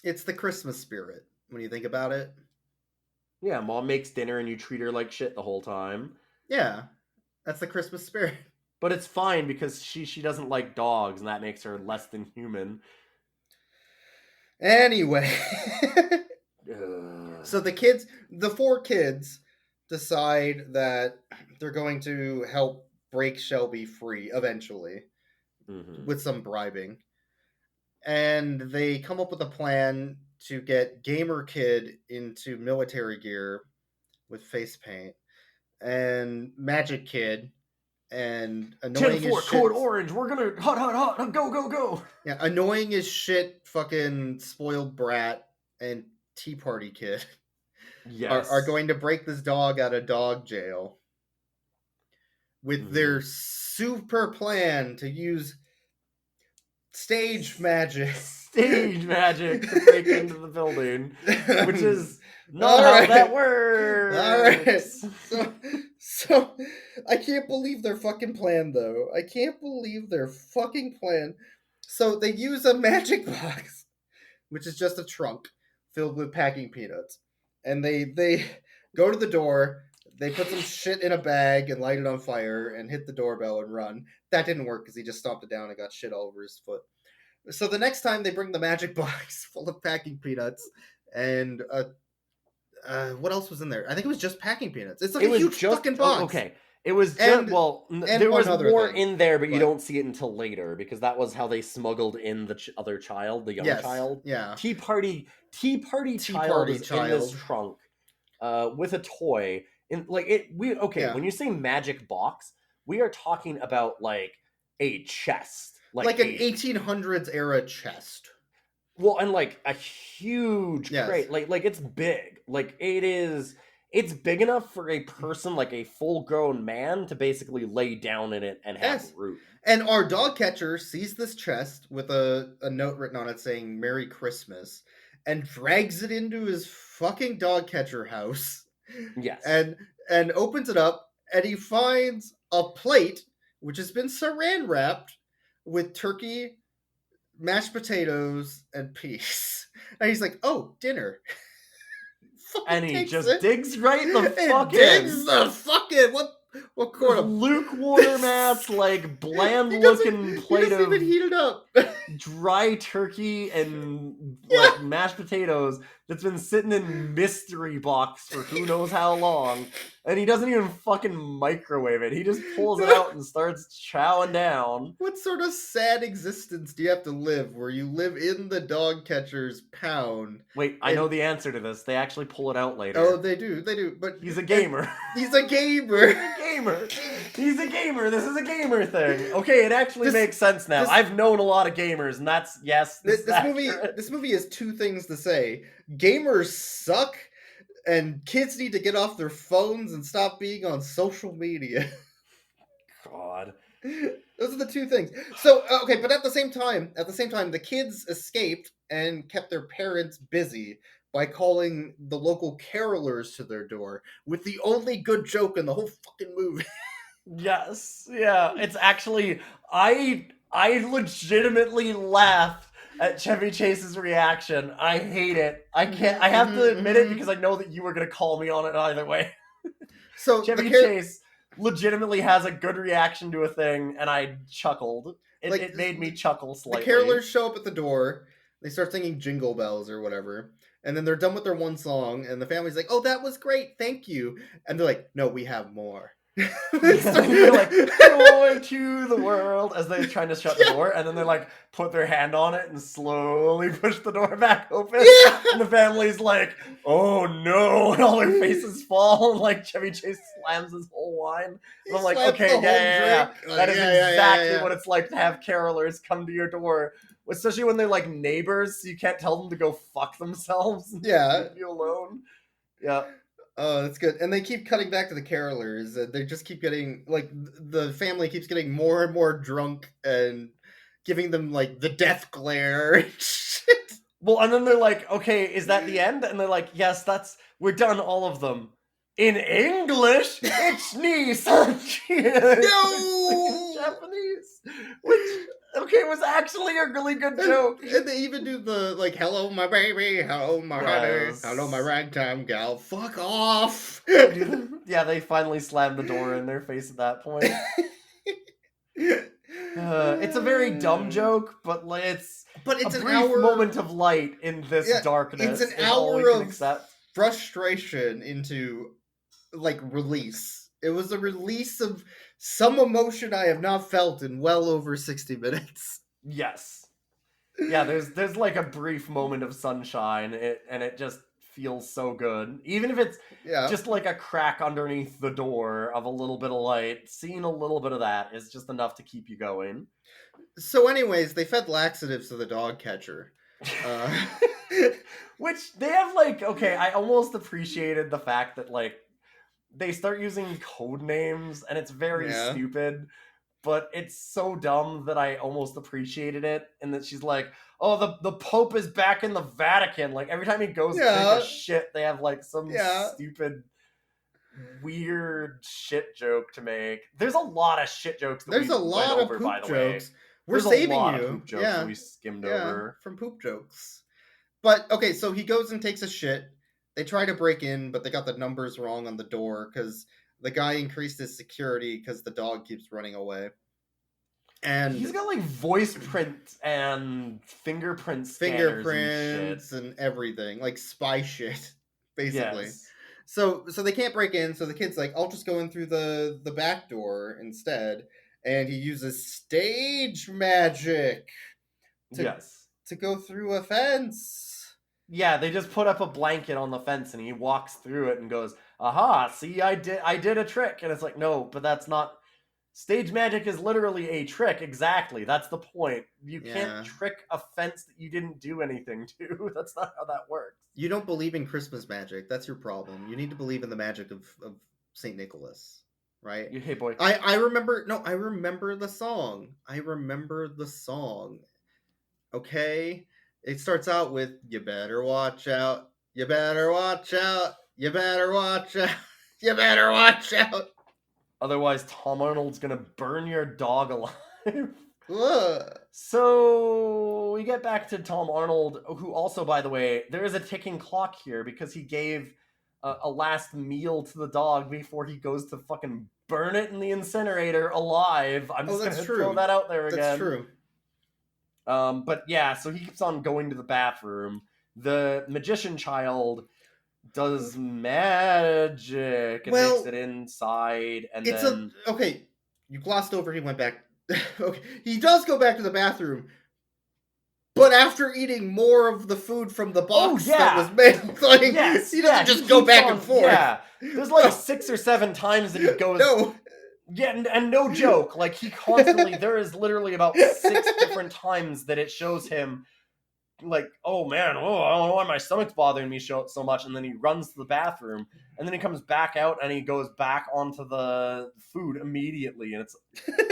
It's the Christmas spirit, when you think about it. Yeah, mom makes dinner and you treat her like shit the whole time. Yeah, that's the Christmas spirit. But it's fine because she doesn't like dogs, and that makes her less than human. Anyway. So the 4 kids decide that they're going to help break Shelby free eventually with some bribing. And they come up with a plan to get Gamer Kid into military gear with face paint, and Magic Kid, and annoying 10-4 as shit. code orange. We're gonna hot, go. Yeah, annoying as shit. Fucking spoiled brat and Tea Party Kid. Yes, are going to break this dog out of dog jail with their super plan to use stage magic. Stage magic to break into the building, which is not how that works. All right. So I can't believe their fucking plan, though. I can't believe their fucking plan. So they use a magic box, which is just a trunk filled with packing peanuts. And they go to the door, they put some shit in a bag and light it on fire and hit the doorbell and run. That didn't work because he just stomped it down and got shit all over his foot. So the next time they bring the magic box full of packing peanuts and what else was in there? I think it was just packing peanuts. It's like a huge fucking box. Okay. It was just, And there was more thing, in there, but you don't see it until later, because that was how they smuggled in the other child, the young child. Yeah. Tea Party child is in this trunk with a toy. When you say magic box, we are talking about like a chest. Like an 1800s era chest. Well, and like a huge crate. Like it's big. Like it's big enough for a person, like a full-grown man, to basically lay down in it and have room. And our dog catcher sees this chest with a note written on it saying Merry Christmas and drags it into his fucking dog catcher house. Yes. And opens it up, and he finds a plate which has been saran wrapped with turkey, mashed potatoes, and peas. And he's like, "Oh, dinner." And he just digs right the fuck in. Digs the fuck in. What kind of lukewarm ass, like bland looking plate of even heat it up. dry turkey and like mashed potatoes that's been sitting in mystery box for who knows how long, and he doesn't even fucking microwave it. He just pulls it out and starts chowing down. What sort of sad existence do you have to live where you live in the dog catcher's pound? Wait, I know the answer to this. They actually pull it out later. Oh, they do, but he's a gamer. He's a gamer. He's a gamer. This is a gamer thing. Okay, it actually makes sense now. I've known a lot of gamers, and that's this movie has 2 things to say. Gamers suck, and kids need to get off their phones and stop being on social media. God. Those are the 2 things. So, okay, but at the same time, the kids escaped and kept their parents busy by calling the local carolers to their door with the only good joke in the whole fucking movie. Yes. Yeah. It's actually, I legitimately laughed at Chevy Chase's reaction. I hate it. I have to admit it because I know that you were going to call me on it either way. So Chevy Chase legitimately has a good reaction to a thing, and I chuckled. It made me chuckle slightly. The carolers show up at the door. They start singing Jingle Bells or whatever. And then they're done with their one song, and the family's like, "Oh, that was great, thank you." And they're like, "No, we have more." They're like, "Joy to the world," as they're trying to shut the door, and then they like put their hand on it and slowly push the door back open. And the family's like, "Oh no!" And all their faces fall, and like Chevy Chase slams his whole wine. And I'm like, "Okay, yeah. That is exactly what it's like to have carolers come to your door." Especially when they're like neighbors, so you can't tell them to go fuck themselves. Yeah. Leave you alone. Yeah. Oh, that's good. And they keep cutting back to the carolers. They just keep getting, like, the family keeps getting more and more drunk and giving them, like, the death glare and shit. Well, and then they're like, okay, is that the end? And they're like, yes, we're done, all of them. In English, it's me, Sanji. No! Japanese. Which, okay, was actually a really good joke. And they even do the, like, hello, my baby, hello, my honey, hello, my ragtime gal, fuck off! Yeah, they finally slammed the door in their face at that point. It's a very dumb joke, but it's a brief moment of light in this darkness. It's an hour of frustration into, like, release. It was a release of some emotion I have not felt in well over 60 minutes. Yes. Yeah, there's like a brief moment of sunshine, and it just feels so good. Even if it's just like a crack underneath the door of a little bit of light, seeing a little bit of that is just enough to keep you going. So anyways, they fed laxatives to the dog catcher. Which they have, like, okay, I almost appreciated the fact that, like, they start using code names, and it's very stupid, but it's so dumb that I almost appreciated it. And that she's like, oh, the Pope is back in the Vatican. Like, every time he goes to take a shit, they have, like, some stupid, weird shit joke to make. There's a lot of shit jokes that There's a lot of poop jokes. We're saving you. Poop jokes that we skimmed over. From poop jokes. But, okay, so he goes and takes a shit. They try to break in, but they got the numbers wrong on the door because the guy increased his security because the dog keeps running away. And he's got, like, voice print and fingerprint scanners and everything. Like, spy shit, basically. Yes. So they can't break in, so the kid's like, I'll just go in through the back door instead. And he uses stage magic to go through a fence. Yeah, they just put up a blanket on the fence and he walks through it and goes, aha, see, I did a trick. And it's like, no, but that's not... Stage magic is literally a trick, exactly. That's the point. You can't trick a fence that you didn't do anything to. That's not how that works. You don't believe in Christmas magic. That's your problem. You need to believe in the magic of St. Nicholas, right? Hey, boy. I remember the song. I remember the song. Okay? It starts out with, you better watch out, you better watch out, you better watch out, you better watch out. Otherwise, Tom Arnold's gonna burn your dog alive. So, we get back to Tom Arnold, who also, by the way, there is a ticking clock here because he gave a last meal to the dog before he goes to fucking burn it in the incinerator alive. I'm just gonna throw that out there again. That's true. But yeah, so he keeps on going to the bathroom. The magician child does magic and makes it inside, and okay, you glossed over he went back. Okay, he does go back to the bathroom, but after eating more of the food from the box that was made, like, he doesn't just go back and forth. Yeah, there's like 6 or 7 times that he goes. No. Yeah, and no joke, like, he constantly, there is literally about 6 different times that it shows him, like, oh man, I don't know why my stomach's bothering me so much, and then he runs to the bathroom, and then he comes back out, and he goes back onto the food immediately, and it's,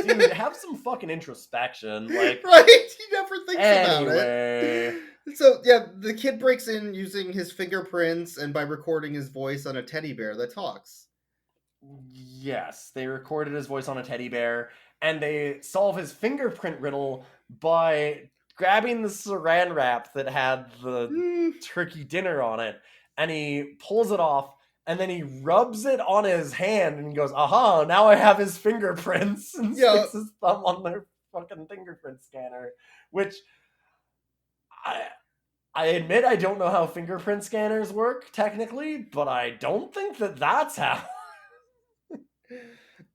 dude, have some fucking introspection, like, right? He never thinks about it. So, yeah, the kid breaks in using his fingerprints and by recording his voice on a teddy bear that talks. Yes, they recorded his voice on a teddy bear, and they solve his fingerprint riddle by grabbing the saran wrap that had the turkey dinner on it, and he pulls it off, and then he rubs it on his hand, and he goes, aha, now I have his fingerprints, and sticks his thumb on their fucking fingerprint scanner, which I admit I don't know how fingerprint scanners work, technically, but I don't think that that's how...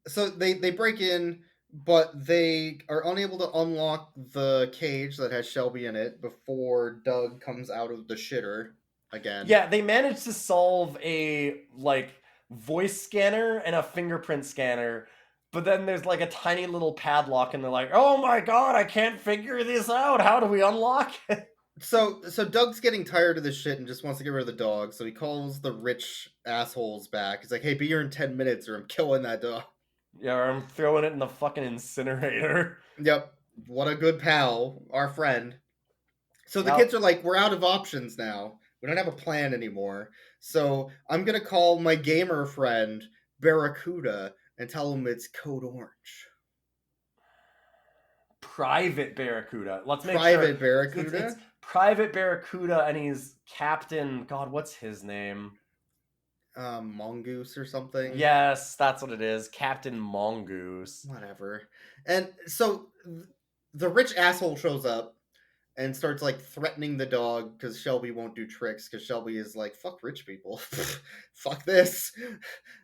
So they break in, but they are unable to unlock the cage that has Shelby in it before Doug comes out of the shitter again. Yeah, they managed to solve a, like, voice scanner and a fingerprint scanner, but then there's, like, a tiny little padlock, and they're like, oh my god, I can't figure this out. How do we unlock it? So Doug's getting tired of this shit and just wants to get rid of the dog, so he calls the rich assholes back. He's like, hey, be here in 10 minutes or I'm killing that dog. Yeah, or I'm throwing it in the fucking incinerator. Yep. What a good pal, our friend. So the kids are like, we're out of options now. We don't have a plan anymore. So I'm going to call my gamer friend, Barracuda, and tell him it's Code Orange. Private Barracuda. Let's make Private sure. Barracuda? It's Private Barracuda, and he's Captain... God, what's his name? Mongoose or something. Yes, that's what it is. Captain Mongoose. Whatever. And so the rich asshole shows up and starts like threatening the dog because Shelby won't do tricks, because Shelby is like, fuck rich people. Fuck this.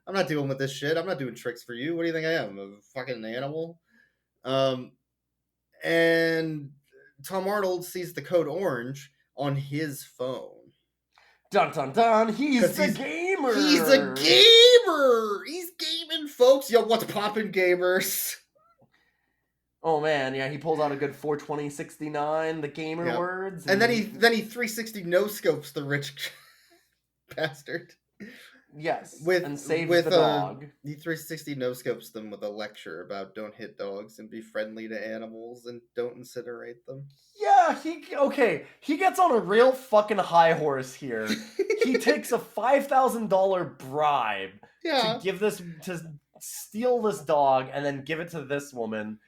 I'm not dealing with this shit. I'm not doing tricks for you. What do you think I am? A fucking animal? And Tom Arnold sees the code orange on his phone. Dun dun dun! He's a gamer! He's a gamer! He's gaming, folks! Yo, what's poppin', gamers? Oh man, yeah, he pulls out a good 42069, the gamer words. And then he 360 no-scopes the rich bastard. Yes, and saves the dog. He 360 no-scopes them with a lecture about don't hit dogs and be friendly to animals and don't incinerate them. Yeah, he gets on a real fucking high horse here. He takes a $5,000 bribe to steal this dog and then give it to this woman,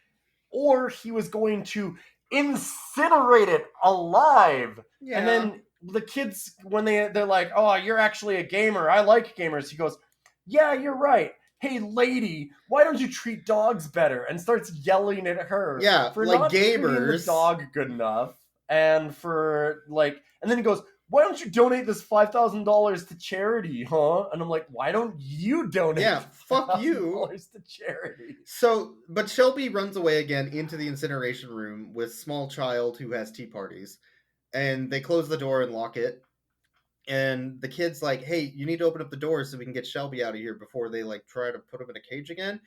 or he was going to incinerate it alive. Yeah. And then the kids, when they're like, "Oh, you're actually a gamer. I like gamers." He goes, "Yeah, you're right. Hey, lady, why don't you treat dogs better?" And starts yelling at her. Yeah, for like not gamers. treating the dog good enough, and for like, and then he goes, "Why don't you donate this $5,000 to charity, huh?" And I'm like, "Why don't you donate? Yeah, fuck you to charity." So, but Shelby runs away again into the incineration room with small child who has tea parties. And they close the door and lock it. And the kid's like, "Hey, you need to open up the door so we can get Shelby out of here before they like try to put him in a cage again."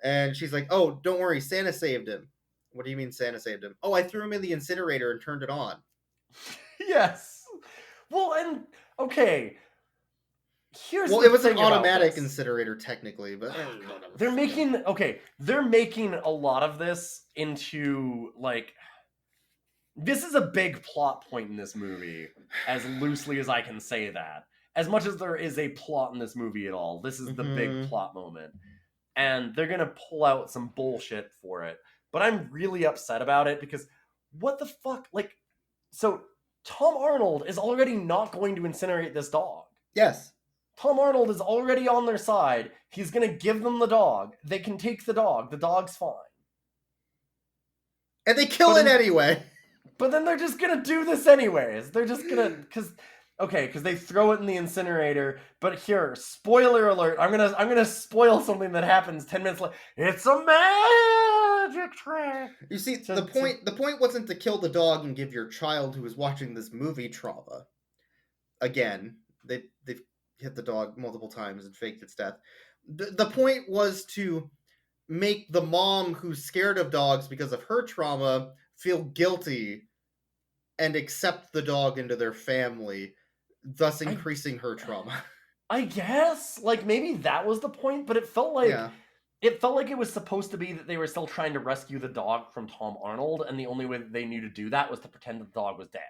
And she's like, "Oh, don't worry, Santa saved him." "What do you mean Santa saved him?" "Oh, I threw him in the incinerator and turned it on." Yes. Well, and okay. Here's it was an automatic incinerator technically, but they're making a lot of this into like, this is a big plot point in this movie, as loosely as I can say that. As much as there is a plot in this movie at all, this is the big plot moment. And they're going to pull out some bullshit for it. But I'm really upset about it because what the fuck? Like, so Tom Arnold is already not going to incinerate this dog. Yes. Tom Arnold is already on their side. He's going to give them the dog. They can take the dog. The dog's fine. And they kill it anyway. But then they're just gonna do this anyways. They're just gonna, because they throw it in the incinerator. But here, spoiler alert! I'm gonna spoil something that happens 10 minutes later. It's a magic trick. You see, the point wasn't to kill the dog and give your child who is watching this movie trauma. Again, they've hit the dog multiple times and faked its death. The point was to make the mom who's scared of dogs because of her trauma feel guilty and accept the dog into their family, thus increasing her trauma. I guess, like, maybe that was the point, but it felt like it was supposed to be that they were still trying to rescue the dog from Tom Arnold, and the only way that they knew to do that was to pretend that the dog was dead.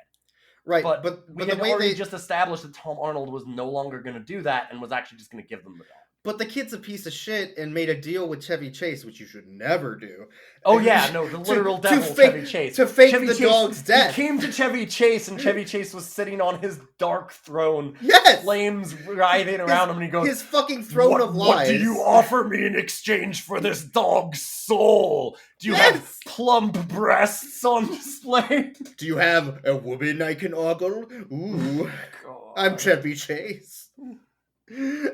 Right, but we had the way already just established that Tom Arnold was no longer going to do that and was actually just going to give them the dog. But the kid's a piece of shit and made a deal with Chevy Chase, which you should never do. Oh yeah, no, the literal devil, Chevy Chase. To fake the dog's death. He came to Chevy Chase, and Chevy Chase was sitting on his dark throne. Yes! Flames writhing around him, and he goes, his fucking throne of lies. What do you offer me in exchange for this dog's soul? Do you have plump breasts on display? Do you have a woman I can ogle? Ooh, God. I'm Chevy Chase.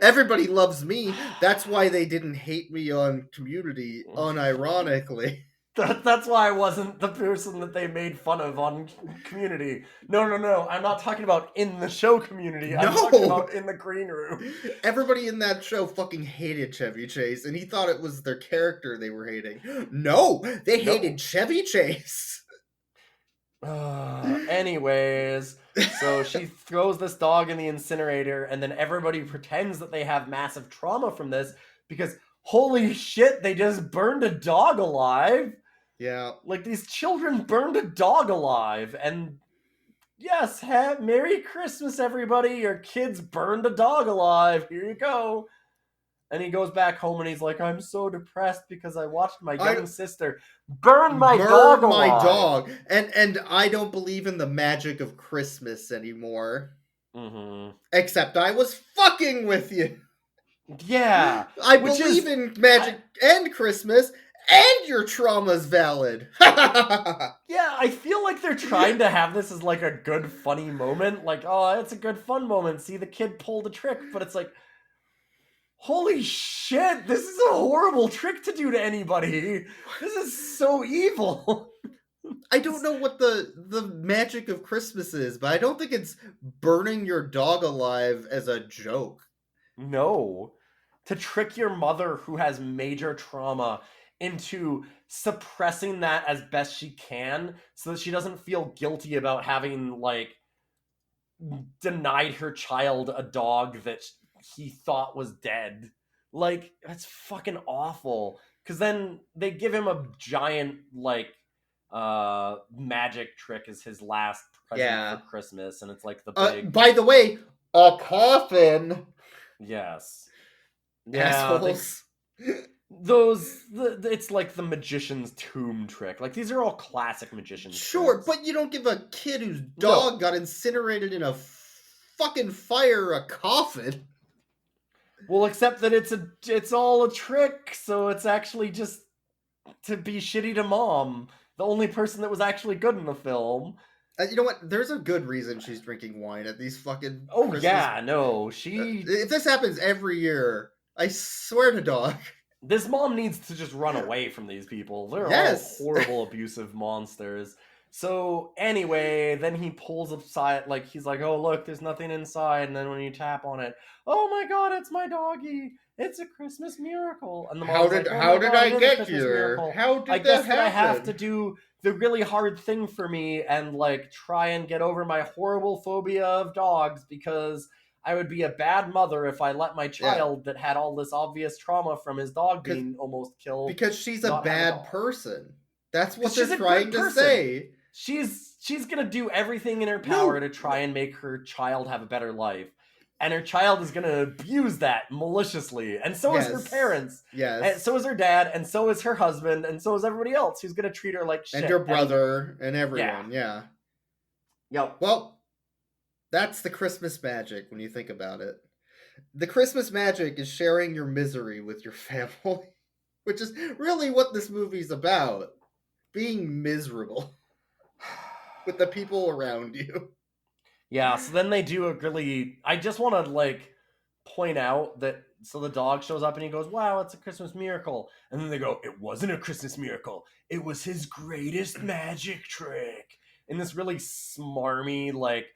Everybody loves me. That's why they didn't hate me on Community, unironically. That's why I wasn't the person that they made fun of on Community. No. I'm not talking about in the show Community. I'm talking about in the green room. Everybody in that show fucking hated Chevy Chase, and he thought it was their character they were hating. No, they hated Chevy Chase. Anyways, so she throws this dog in the incinerator, and then everybody pretends that they have massive trauma from this because holy shit, they just burned a dog alive. Yeah. Like, these children burned a dog alive, and yes, Merry Christmas, everybody. Your kids burned a dog alive. Here you go. And he goes back home and he's like, I'm so depressed because I watched my young sister burn my dog alive. And I don't believe in the magic of Christmas anymore. Mm-hmm. Except I was fucking with you. Yeah. I believe in magic and Christmas, and your trauma's valid. Yeah, I feel like they're trying to have this as like a good, funny moment. Like, oh, it's a good, fun moment. See the kid pull the trick. But it's like, holy shit, this is a horrible trick to do to anybody. This is so evil. I don't know what the magic of Christmas is, but I don't think it's burning your dog alive as a joke. No. To trick your mother who has major trauma into suppressing that as best she can so that she doesn't feel guilty about having, like, denied her child a dog that he thought was dead. Like, that's fucking awful. Because then they give him a giant, like, magic trick as his last present for Christmas, and it's like the big... by the way, a coffin! Yes. Assholes. It's like the magician's tomb trick. Like, these are all classic magician's tricks. But you don't give a kid whose dog got incinerated in a fucking fire a coffin. Well, except that it's all a trick, so it's actually just to be shitty to mom. The only person that was actually good in the film. You know what? There's a good reason she's drinking wine at these fucking Christmas... yeah, no, if this happens every year, I swear to dog. This mom needs to just run away from these people. They're all horrible, abusive monsters. So, anyway, then he pulls aside, like, he's like, oh, look, there's nothing inside. And then when you tap on it, oh my god, it's my doggy. It's a Christmas miracle. And the mom's how did I get here? How did I guess that happen? I have to do the really hard thing for me and, like, try and get over my horrible phobia of dogs because I would be a bad mother if I let my child that had all this obvious trauma from his dog being almost killed. Because she's a bad person. That's what they're trying to say. She's gonna do everything in her power to try and make her child have a better life. And her child is gonna abuse that maliciously. And so is her parents. Yes. And so is her dad, and so is her husband, and so is everybody else who's gonna treat her like shit. And your brother and everyone, Yep. Well, that's the Christmas magic when you think about it. The Christmas magic is sharing your misery with your family, which is really what this movie's about. Being miserable with the people around you. Yeah, so then they do a really... I just want to, like, point out that... So the dog shows up and he goes, wow, it's a Christmas miracle. And then they go, it wasn't a Christmas miracle. It was his greatest magic trick. In this really smarmy, like,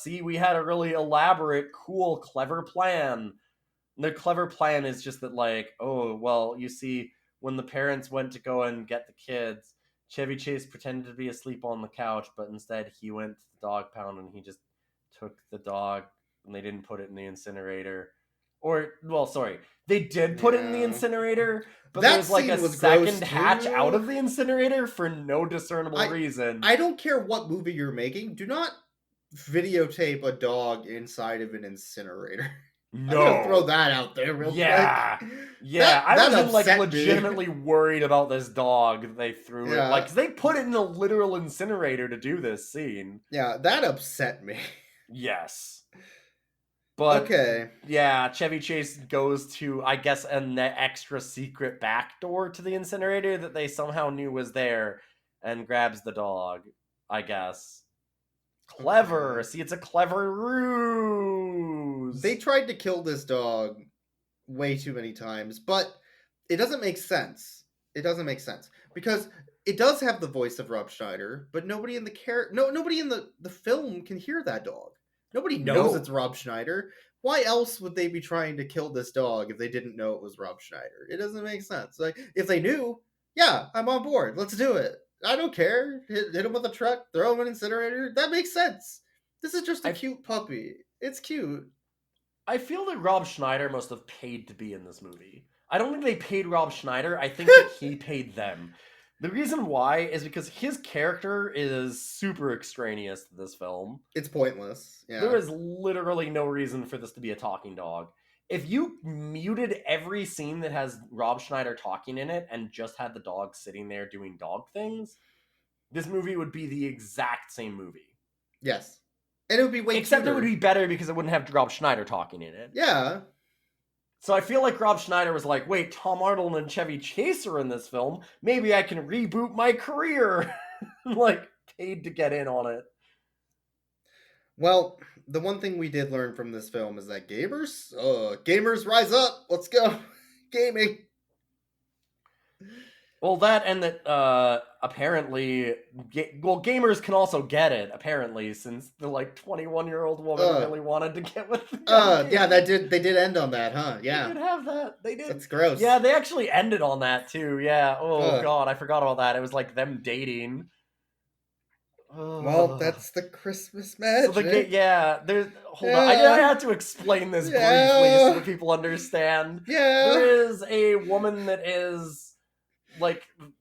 see, we had a really elaborate, cool, clever plan. And the clever plan is just that, like, oh, well, you see, when the parents went to go and get the kids, Chevy Chase pretended to be asleep on the couch, but instead he went to the dog pound and he just took the dog and they didn't put it in the incinerator. Or, well, sorry, they did put it in the incinerator, but there was like a second hatch out of the incinerator for no discernible reason. I don't care what movie you're making. Do not videotape a dog inside of an incinerator. No. I'm gonna throw that out there real quick. Yeah, I was like legitimately worried about this dog they threw it. Like, 'cause they put it in a literal incinerator to do this scene. Yeah, that upset me. Yes. But, okay. Yeah, Chevy Chase goes to, I guess, an extra secret back door to the incinerator that they somehow knew was there and grabs the dog, I guess. Clever. See, it's a clever ruse. They tried to kill this dog way too many times, but it doesn't make sense. It doesn't make sense because it does have the voice of Rob Schneider, but nobody in the film can hear that dog. Nobody knows it's Rob Schneider. Why else would they be trying to kill this dog if they didn't know it was Rob Schneider? It doesn't make sense. Like, if they knew, yeah, I'm on board. Let's do it. I don't care. Hit him with a truck, throw him in an incinerator. That makes sense. This is just a cute puppy. It's cute. I feel that Rob Schneider must have paid to be in this movie. I don't think they paid Rob Schneider. I think that he paid them. The reason why is because his character is super extraneous to this film. It's pointless. Yeah. There is literally no reason for this to be a talking dog. If you muted every scene that has Rob Schneider talking in it and just had the dog sitting there doing dog things, this movie would be the exact same movie. Yes. And it would be way Except cuter. it would be better because it wouldn't have Rob Schneider talking in it. Yeah. So I feel like Rob Schneider was like, wait, Tom Arnold and Chevy Chase are in this film. Maybe I can reboot my career. Like, paid to get in on it. Well, the one thing we did learn from this film is that gamers rise up. Let's go. Gaming. Well, that and that apparently, gamers can also get it, apparently, since the, 21-year-old woman really wanted to get with the yeah, they did end on that, huh? Yeah. They did have that. They did. That's gross. Yeah, they actually ended on that, too. Yeah. Oh, Ugh. God, I forgot about that. It was like them dating. Well, that's the Christmas magic. So hold on. I have to explain this briefly so that people understand. Yeah. There is a woman that is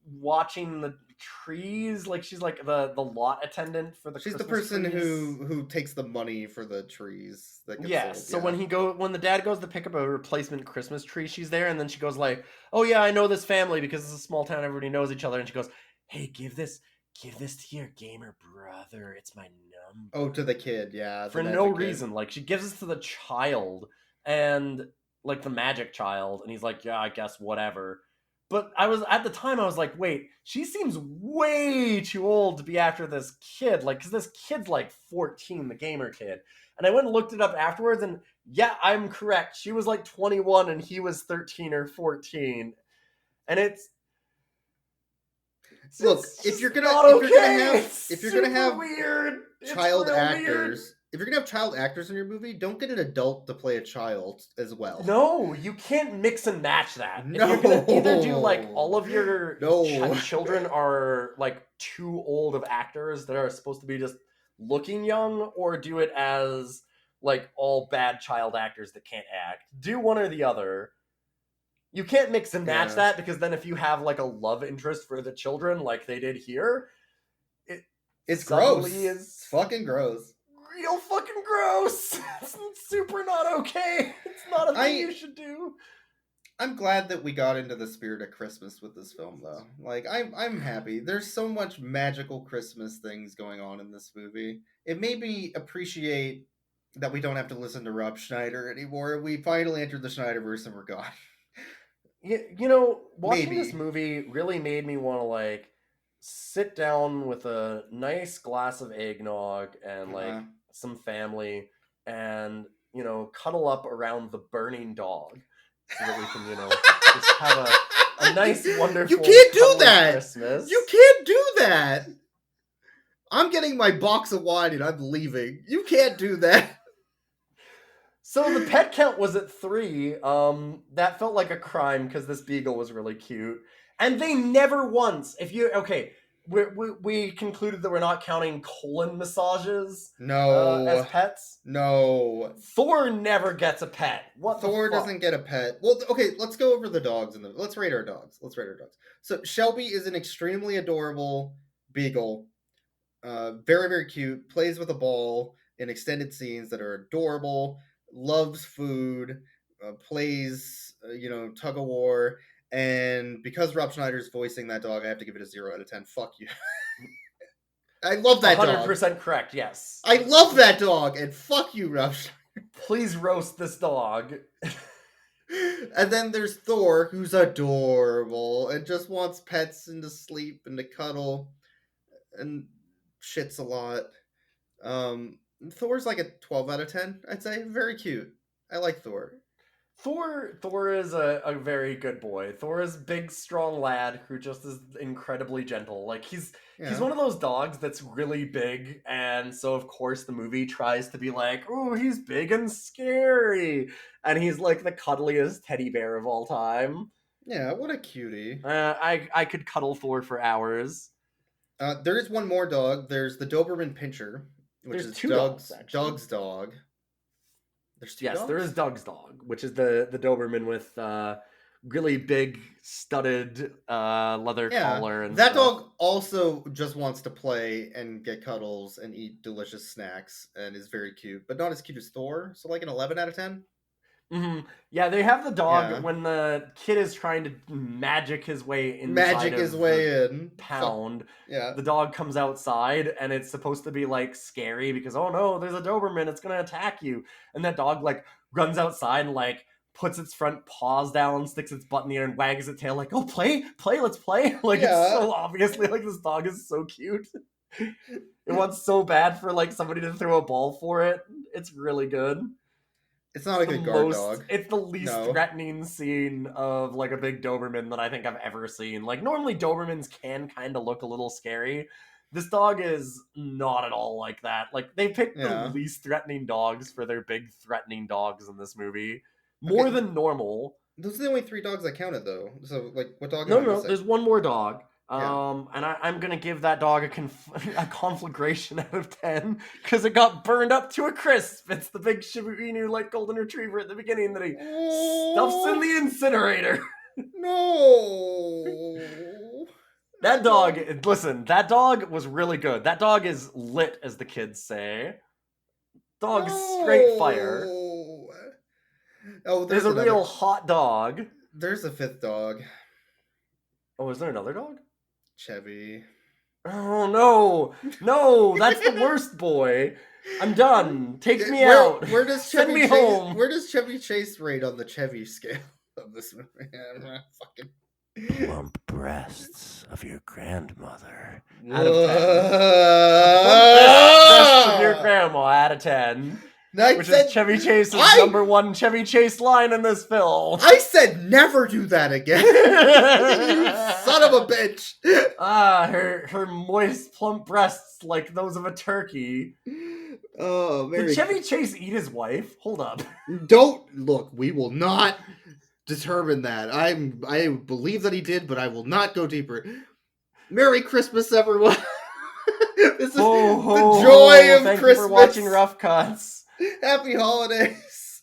watching the trees. Like she's like the lot attendant for the. She's Christmas the person trees. who takes the money for the trees. That get Yes. sold. So when the dad goes to pick up a replacement Christmas tree, she's there, and then she goes like, "Oh yeah, I know this family because it's a small town. Everybody knows each other." And she goes, "Hey, give this to your gamer brother. It's my number." Oh, to the kid, yeah. For no reason. Like, she gives this to the child, and, the magic child, and he's like, yeah, I guess, whatever. But at the time, I was like, wait, she seems way too old to be after this kid. Because this kid's, 14, the gamer kid. And I went and looked it up afterwards, and yeah, I'm correct. She was, 21, and he was 13 or 14. And it's... Look, if you're gonna have weird child actors, if you're gonna have child actors in your movie, don't get an adult to play a child as well. No, you can't mix and match that. No. If you're gonna either do all of your No. children are too old of actors that are supposed to be just looking young, or do it as all bad child actors that can't act. Do one or the other. You can't mix and match that, because then if you have a love interest for the children like they did here, it's gross. It's fucking gross. Real fucking gross. It's super not okay. It's not a thing you should do. I'm glad that we got into the spirit of Christmas with this film, though. I'm happy. There's so much magical Christmas things going on in this movie. It made me appreciate that we don't have to listen to Rob Schneider anymore. We finally entered the Schneiderverse and we're gone. Watching this movie really made me want to sit down with a nice glass of eggnog and some family and cuddle up around the burning dog so that we can just have a nice, wonderful. You can't do that. Christmas. You can't do that. I'm getting my box of wine and I'm leaving. You can't do that. So the pet count was at 3. That felt like a crime because this beagle was really cute. And they never once, we concluded that we're not counting colon massages as pets. No. Thor never gets a pet. Thor doesn't get a pet. Well, okay, let's go over the dogs. Let's rate our dogs. So Shelby is an extremely adorable beagle. Very, very cute. Plays with a ball in extended scenes that are adorable. Loves food, plays, tug of war, and because Rob Schneider's voicing that dog, I have to give it a 0 out of 10. Fuck you. I love that 100% dog. 100% correct, yes. I love that dog, and fuck you, Rob Schneider. Please roast this dog. And then there's Thor, who's adorable, and just wants pets and to sleep and to cuddle, and shits a lot. Thor's a 12 out of 10, I'd say. Very cute. I like Thor. Thor is a very good boy. Thor is a big, strong lad who just is incredibly gentle. He's one of those dogs that's really big, and so of course the movie tries to be oh, he's big and scary, and he's the cuddliest teddy bear of all time. Yeah, what a cutie. I could cuddle Thor for hours. There is one more dog. There's the Doberman Pinscher, which is Doug's dog. There's two dogs? There is Doug's dog, which is the Doberman with really big studded leather collar and that stuff. dog also just wants to play and get cuddles and eat delicious snacks and is very cute, but not as cute as Thor. So like an 11 out of 10. Yeah, they have the dog Yeah. when the kid is trying to magic his way inside in. Pound. Yeah. The dog comes outside and it's supposed to be like scary because, oh no, there's a Doberman, it's gonna attack you. And that dog like runs outside and like puts its front paws down, sticks its butt in the air and wags its tail like, oh, play, let's play. Like, it's so obviously like this dog is so cute. It wants so bad for like somebody to throw a ball for it. It's really good. It's not a good guard dog. It's the least threatening scene of like a big Doberman that I think I've ever seen. Like normally Dobermans can kind of look a little scary. This dog is not at all like that. Like they picked the least threatening dogs for their big threatening dogs in this movie. More than normal. Those are the only 3 dogs I counted though. So like what dog? No, there's one more dog. And I'm gonna give that dog a conflagration out of 10 because it got burned up to a crisp. It's the big Shiba Inu like golden retriever at the beginning that he stuffs in the incinerator. No. That dog, listen, that dog was really good. That dog is lit, as the kids say. Dog's straight fire. Oh, there's a real hot dog. There's a 5th dog. Oh, is there another dog? Chevy. Oh no, that's the worst boy. I'm done. Take me out. Where does Send Chevy me Chase, home. Where does Chevy Chase rate on the Chevy scale of this movie? Fucking plump breasts of your grandmother. Out of 10. Breasts of your grandma out of 10. Which is Chevy Chase's number 1 Chevy Chase line in this film. I said never do that again. You son of a bitch. Her moist, plump breasts like those of a turkey. Oh, man. Did Chevy Chase eat his wife? Hold up. Don't look. We will not determine that. I believe that he did, but I will not go deeper. Merry Christmas, everyone. This is the joy of Thank Christmas. You for watching Rough Cuts. Happy holidays.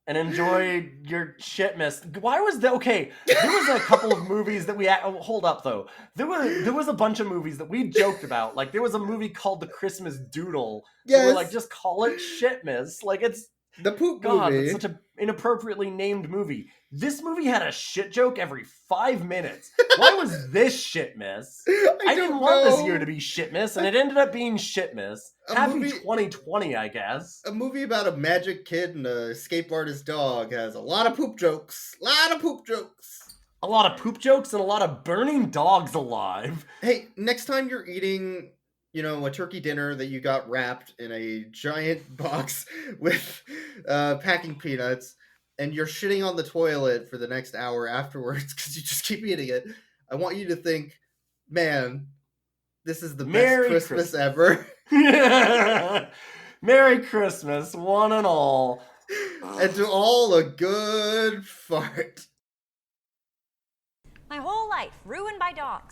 And enjoy your Shitmas. Why was that? Okay, there was a couple of movies that we... hold up, though. There was a bunch of movies that we joked about. Like, there was a movie called The Christmas Doodle. Yes. We're like, just call it Shitmas. Like, it's... The poop movie. It's such an inappropriately named movie. This movie had a shit joke every 5 minutes. Why was this Shitmas? I didn't want this year to be Shitmas, and it ended up being Shitmas. Happy 2020, I guess. A movie about a magic kid and a escape artist dog has a lot of poop jokes. A lot of poop jokes and a lot of burning dogs alive. Hey, next time you're eating... a turkey dinner that you got wrapped in a giant box with packing peanuts, and you're shitting on the toilet for the next hour afterwards because you just keep eating it. I want you to think, man, this is the best Christmas ever. Merry Christmas, one and all. And to all a good fart. My whole life ruined by dogs.